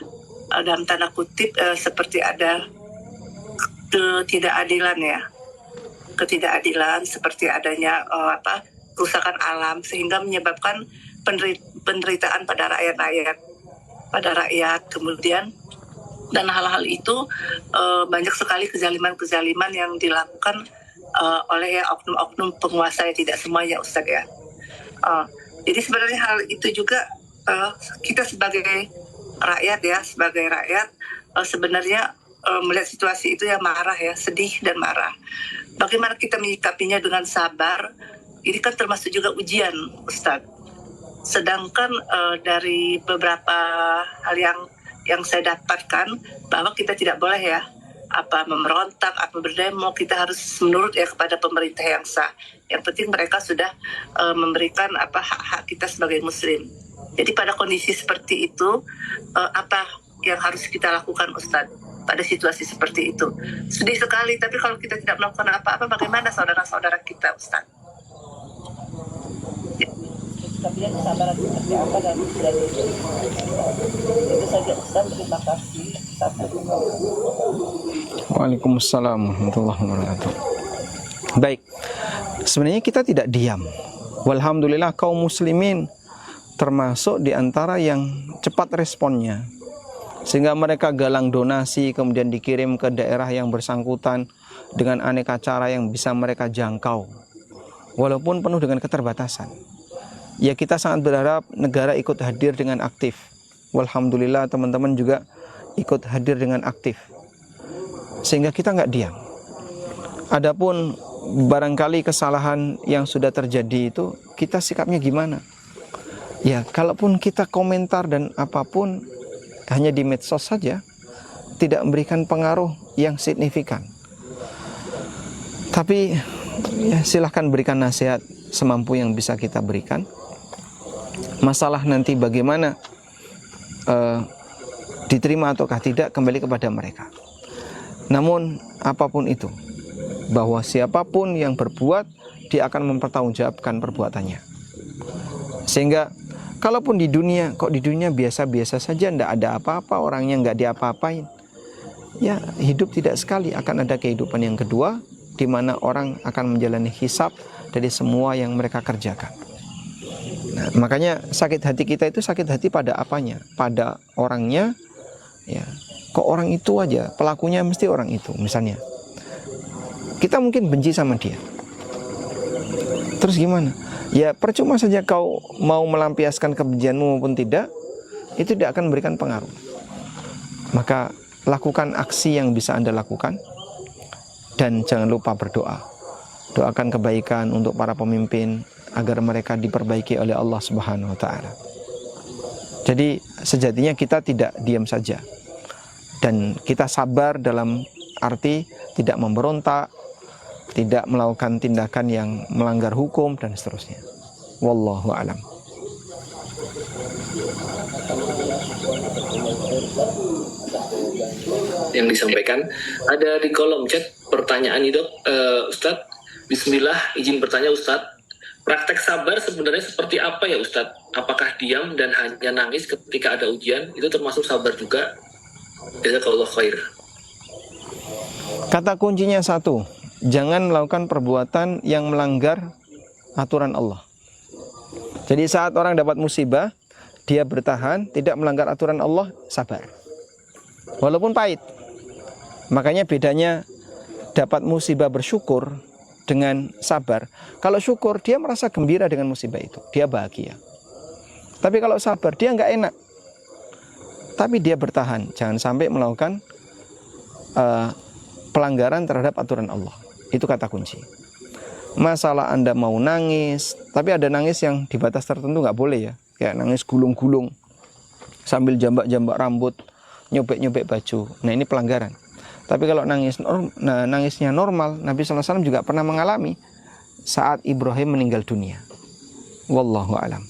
dalam tanda kutip seperti ada ketidakadilan, ya, ketidakadilan seperti adanya kerusakan alam, sehingga menyebabkan penderitaan pada rakyat, kemudian, dan hal-hal itu banyak sekali kezaliman yang dilakukan oleh oknum-oknum penguasa, ya, tidak semuanya, Ustaz, ya. Jadi sebenarnya hal itu juga kita sebagai rakyat, ya, sebenarnya melihat situasi itu, ya, marah, ya, sedih dan marah. Bagaimana kita menyikapinya dengan sabar? Ini kan termasuk juga ujian, Ustaz. Sedangkan dari beberapa hal yang saya dapatkan, bahwa kita tidak boleh, ya, memberontak, berdemo. Kita harus menurut, ya, kepada pemerintah yang sah. Yang penting mereka sudah memberikan hak-hak kita sebagai muslim. Jadi pada kondisi seperti itu, apa yang harus kita lakukan, Ustaz, pada situasi seperti itu? Sedih sekali, tapi kalau kita tidak melakukan apa-apa, bagaimana saudara-saudara kita, Ustaz? kalian kesabaran seperti apa dan itu saja, Ustaz. Terima kasih. Waalaikumsalam warahmatullahi wabarakatuh. Baik, sebenarnya kita tidak diam. Walhamdulillah kaum muslimin termasuk di antara yang cepat responnya, sehingga mereka galang donasi kemudian dikirim ke daerah yang bersangkutan dengan aneka cara yang bisa mereka jangkau, walaupun penuh dengan keterbatasan. Ya, kita sangat berharap negara ikut hadir dengan aktif. Walhamdulillah teman-teman juga ikut hadir dengan aktif, sehingga kita nggak diam. Adapun barangkali kesalahan yang sudah terjadi itu, kita sikapnya gimana? Ya, kalaupun kita komentar dan apapun hanya di medsos saja, tidak memberikan pengaruh yang signifikan. Tapi ya, silahkan berikan nasihat semampu yang bisa kita berikan. Masalah nanti bagaimana diterima ataukah tidak kembali kepada mereka. Namun apapun itu, bahwa siapapun yang berbuat, dia akan mempertanggungjawabkan perbuatannya. Sehingga kalaupun di dunia, kok di dunia biasa-biasa saja, tidak ada apa-apa, orangnya nggak diapa-apain, ya hidup tidak sekali. Akan ada kehidupan yang kedua, di mana orang akan menjalani hisab dari semua yang mereka kerjakan. Nah, makanya sakit hati kita itu sakit hati pada apanya? Pada orangnya, ya. Kok orang itu aja, pelakunya mesti orang itu. Misalnya, kita mungkin benci sama dia. Terus gimana? Ya percuma saja kau mau melampiaskan kebencianmu maupun tidak, itu tidak akan memberikan pengaruh. Maka lakukan aksi yang bisa Anda lakukan, dan jangan lupa berdoa. Doakan kebaikan untuk para pemimpin agar mereka diperbaiki oleh Allah Subhanahu wa taala. Jadi sejatinya kita tidak diam saja, dan kita sabar dalam arti tidak memberontak, tidak melakukan tindakan yang melanggar hukum dan seterusnya. Wallahu a'lam. Yang disampaikan ada di kolom chat pertanyaan itu, Ustadz. Bismillah, izin bertanya Ustadz. Praktek sabar sebenarnya seperti apa ya Ustadz? Apakah diam dan hanya nangis ketika ada ujian itu termasuk sabar juga? Jazakallahu khair. Kata kuncinya satu, jangan melakukan perbuatan yang melanggar aturan Allah. Jadi saat orang dapat musibah, dia bertahan, tidak melanggar aturan Allah, sabar. Walaupun pahit. Makanya bedanya dapat musibah bersyukur dengan sabar. Kalau syukur, dia merasa gembira dengan musibah itu, dia bahagia. Tapi kalau sabar, dia nggak enak. Tapi dia bertahan, jangan sampai melakukan pelanggaran terhadap aturan Allah. Itu kata kunci. Masalah Anda mau nangis, tapi ada nangis yang di batas tertentu nggak boleh ya. Kayak nangis gulung-gulung, sambil jambak-jambak rambut, nyobek-nyobek baju. Nah ini pelanggaran. Tapi kalau nangisnya normal, Nabi SAW juga pernah mengalami saat Ibrahim meninggal dunia. Wallahu a'lam.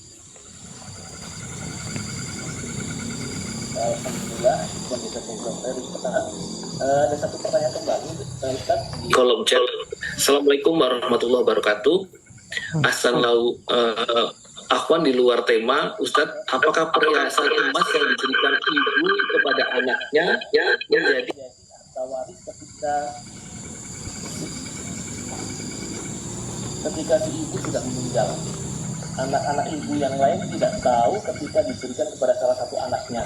Alhamdulillah, ada satu pertanyaan kembali, Ustaz. Kolom chat. Assalamualaikum warahmatullahi wabarakatuh. Asal Akhwan di luar tema, Ustadz, apakah perhiasan emas yang diberikan ibu kepada anaknya menjadi waris ketika si ibu sudah meninggal? Anak-anak ibu yang lain tidak tahu ketika diberikan kepada salah satu anaknya.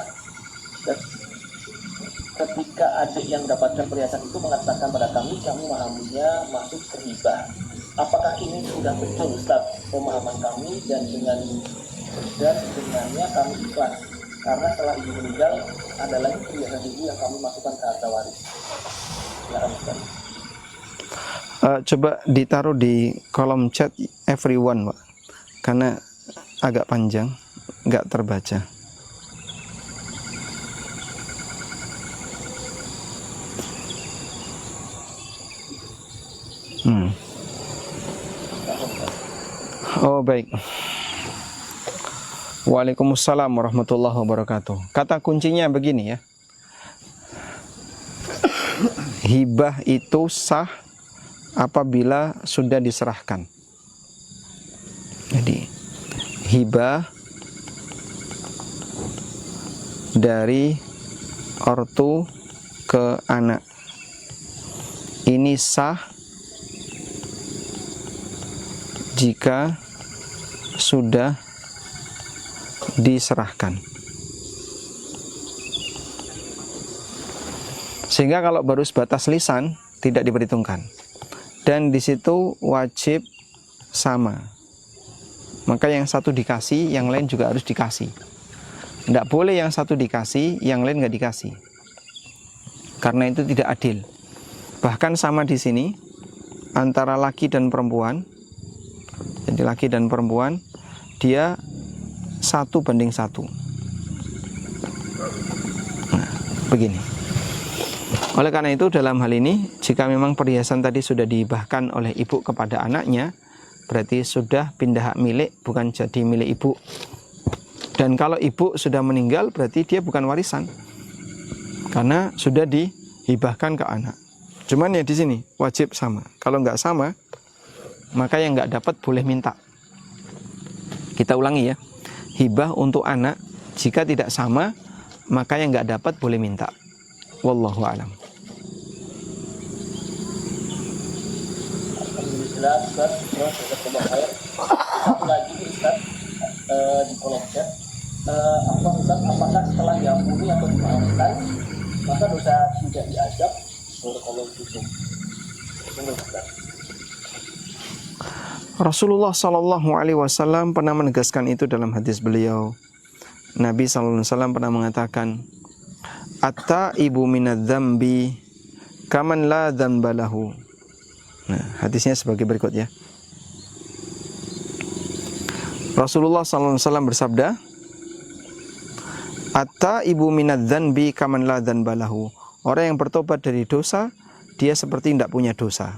Ketika adik yang mendapatkan perhiasan itu mengatakan pada kami memahaminya masuk ke hibah. Apakah ini sudah betul Ustaz pemahaman kami, dan dengannya kami ikhlas karena setelah ibu meninggal ada lagi perhiasan ibu yang kami masukkan ke harta waris. Silakan Ustaz. Coba ditaruh di kolom chat everyone, Pak, karena agak panjang, nggak terbaca. Oh baik. Waalaikumsalam warahmatullahi wabarakatuh. Kata kuncinya begini ya. Hibah itu sah apabila sudah diserahkan. Jadi hibah dari ortu ke anak ini sah jika sudah diserahkan. Sehingga kalau baru sebatas lisan tidak diperhitungkan. Dan di situ wajib sama. Maka yang satu dikasih, yang lain juga harus dikasih. Tidak boleh yang satu dikasih, yang lain nggak dikasih. Karena itu tidak adil. Bahkan sama di sini antara laki dan perempuan. Jadi laki dan perempuan dia 1:1. Nah, begini. Oleh karena itu dalam hal ini jika memang perhiasan tadi sudah dihibahkan oleh ibu kepada anaknya, berarti sudah pindah hak milik, bukan jadi milik ibu. Dan kalau ibu sudah meninggal berarti dia bukan warisan. Karena sudah dihibahkan ke anak. Cuman ya di sini wajib sama. Kalau nggak sama, maka yang nggak dapat boleh minta. Kita ulangi ya. Hibah untuk anak jika tidak sama, maka yang nggak dapat boleh minta. Wallahu a'lam. Alhamdulillah Ustaz, lagi Ustaz, di kolom chat. Apakah setelah diampuni atau dimaafkan maka dosa tidak diazab? Barakallahu fikum. Rasulullah Shallallahu Alaihi Wasallam pernah menegaskan itu dalam hadis beliau. Nabi Sallallahu Alaihi Wasallam pernah mengatakan, "At-taibu minadz-dzambi kaman la dzamba lahu." Nah, hadisnya sebagai berikut ya. Rasulullah Sallallahu Alaihi Wasallam bersabda, "At-taibu minadz-dzambi kaman la dzamba lahu." Orang yang bertobat dari dosa, dia seperti tidak punya dosa.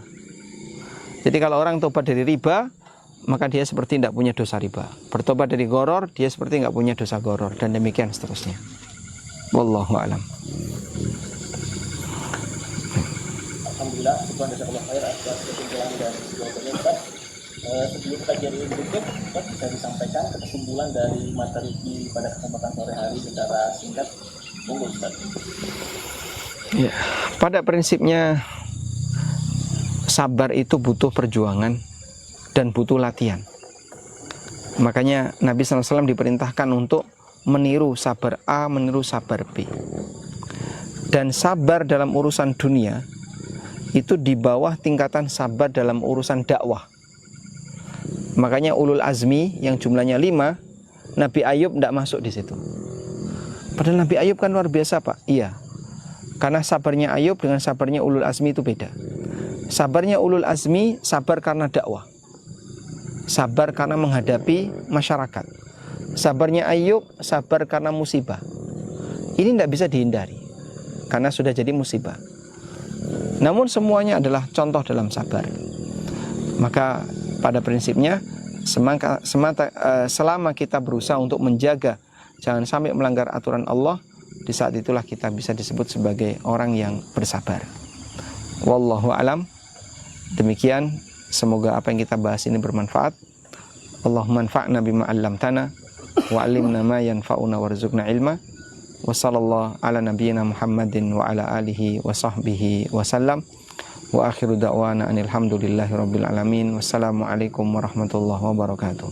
Jadi kalau orang tobat dari riba, maka dia seperti tidak punya dosa riba. Bertobat dari goror, dia seperti tidak punya dosa goror, dan demikian seterusnya. Wallahu a'lam. Alhamdulillah, syukur jazakallahu khair atas kesimpulan dan jawabannya Ustaz. Sebelum kajian ini berikut, Ustaz bisa disampaikan kesimpulan dari materi pada kesempatan sore hari secara singkat. Monggo Ustaz. Ya, pada prinsipnya sabar itu butuh perjuangan dan butuh latihan. Makanya Nabi SAW diperintahkan untuk meniru sabar A, meniru sabar B. Dan sabar dalam urusan dunia itu di bawah tingkatan sabar dalam urusan dakwah. Makanya ulul azmi yang jumlahnya 5, Nabi Ayub tidak masuk di situ. Padahal Nabi Ayub kan luar biasa, Pak. Iya. Karena sabarnya Ayub dengan sabarnya ulul azmi itu beda. Sabarnya ulul azmi sabar karena dakwah, sabar karena menghadapi masyarakat. Sabarnya Ayub sabar karena musibah. Ini tidak bisa dihindari karena sudah jadi musibah. Namun semuanya adalah contoh dalam sabar. Maka pada prinsipnya selama kita berusaha untuk menjaga jangan sampai melanggar aturan Allah, di saat itulah kita bisa disebut sebagai orang yang bersabar. Wallahu a'lam. Demikian, semoga apa yang kita bahas ini bermanfaat. Allahumma anfa'na bima 'allamtana wa 'allimna ma yanfa'una warzuqna ilma. Wa sallallahu ala nabiyyina Muhammadin wa ala alihi wa sahbihi wa sallam. Wa akhiru da'wana anil hamdulillahi rabbil alamin. Wassalamu alaikum warahmatullahi wabarakatuh.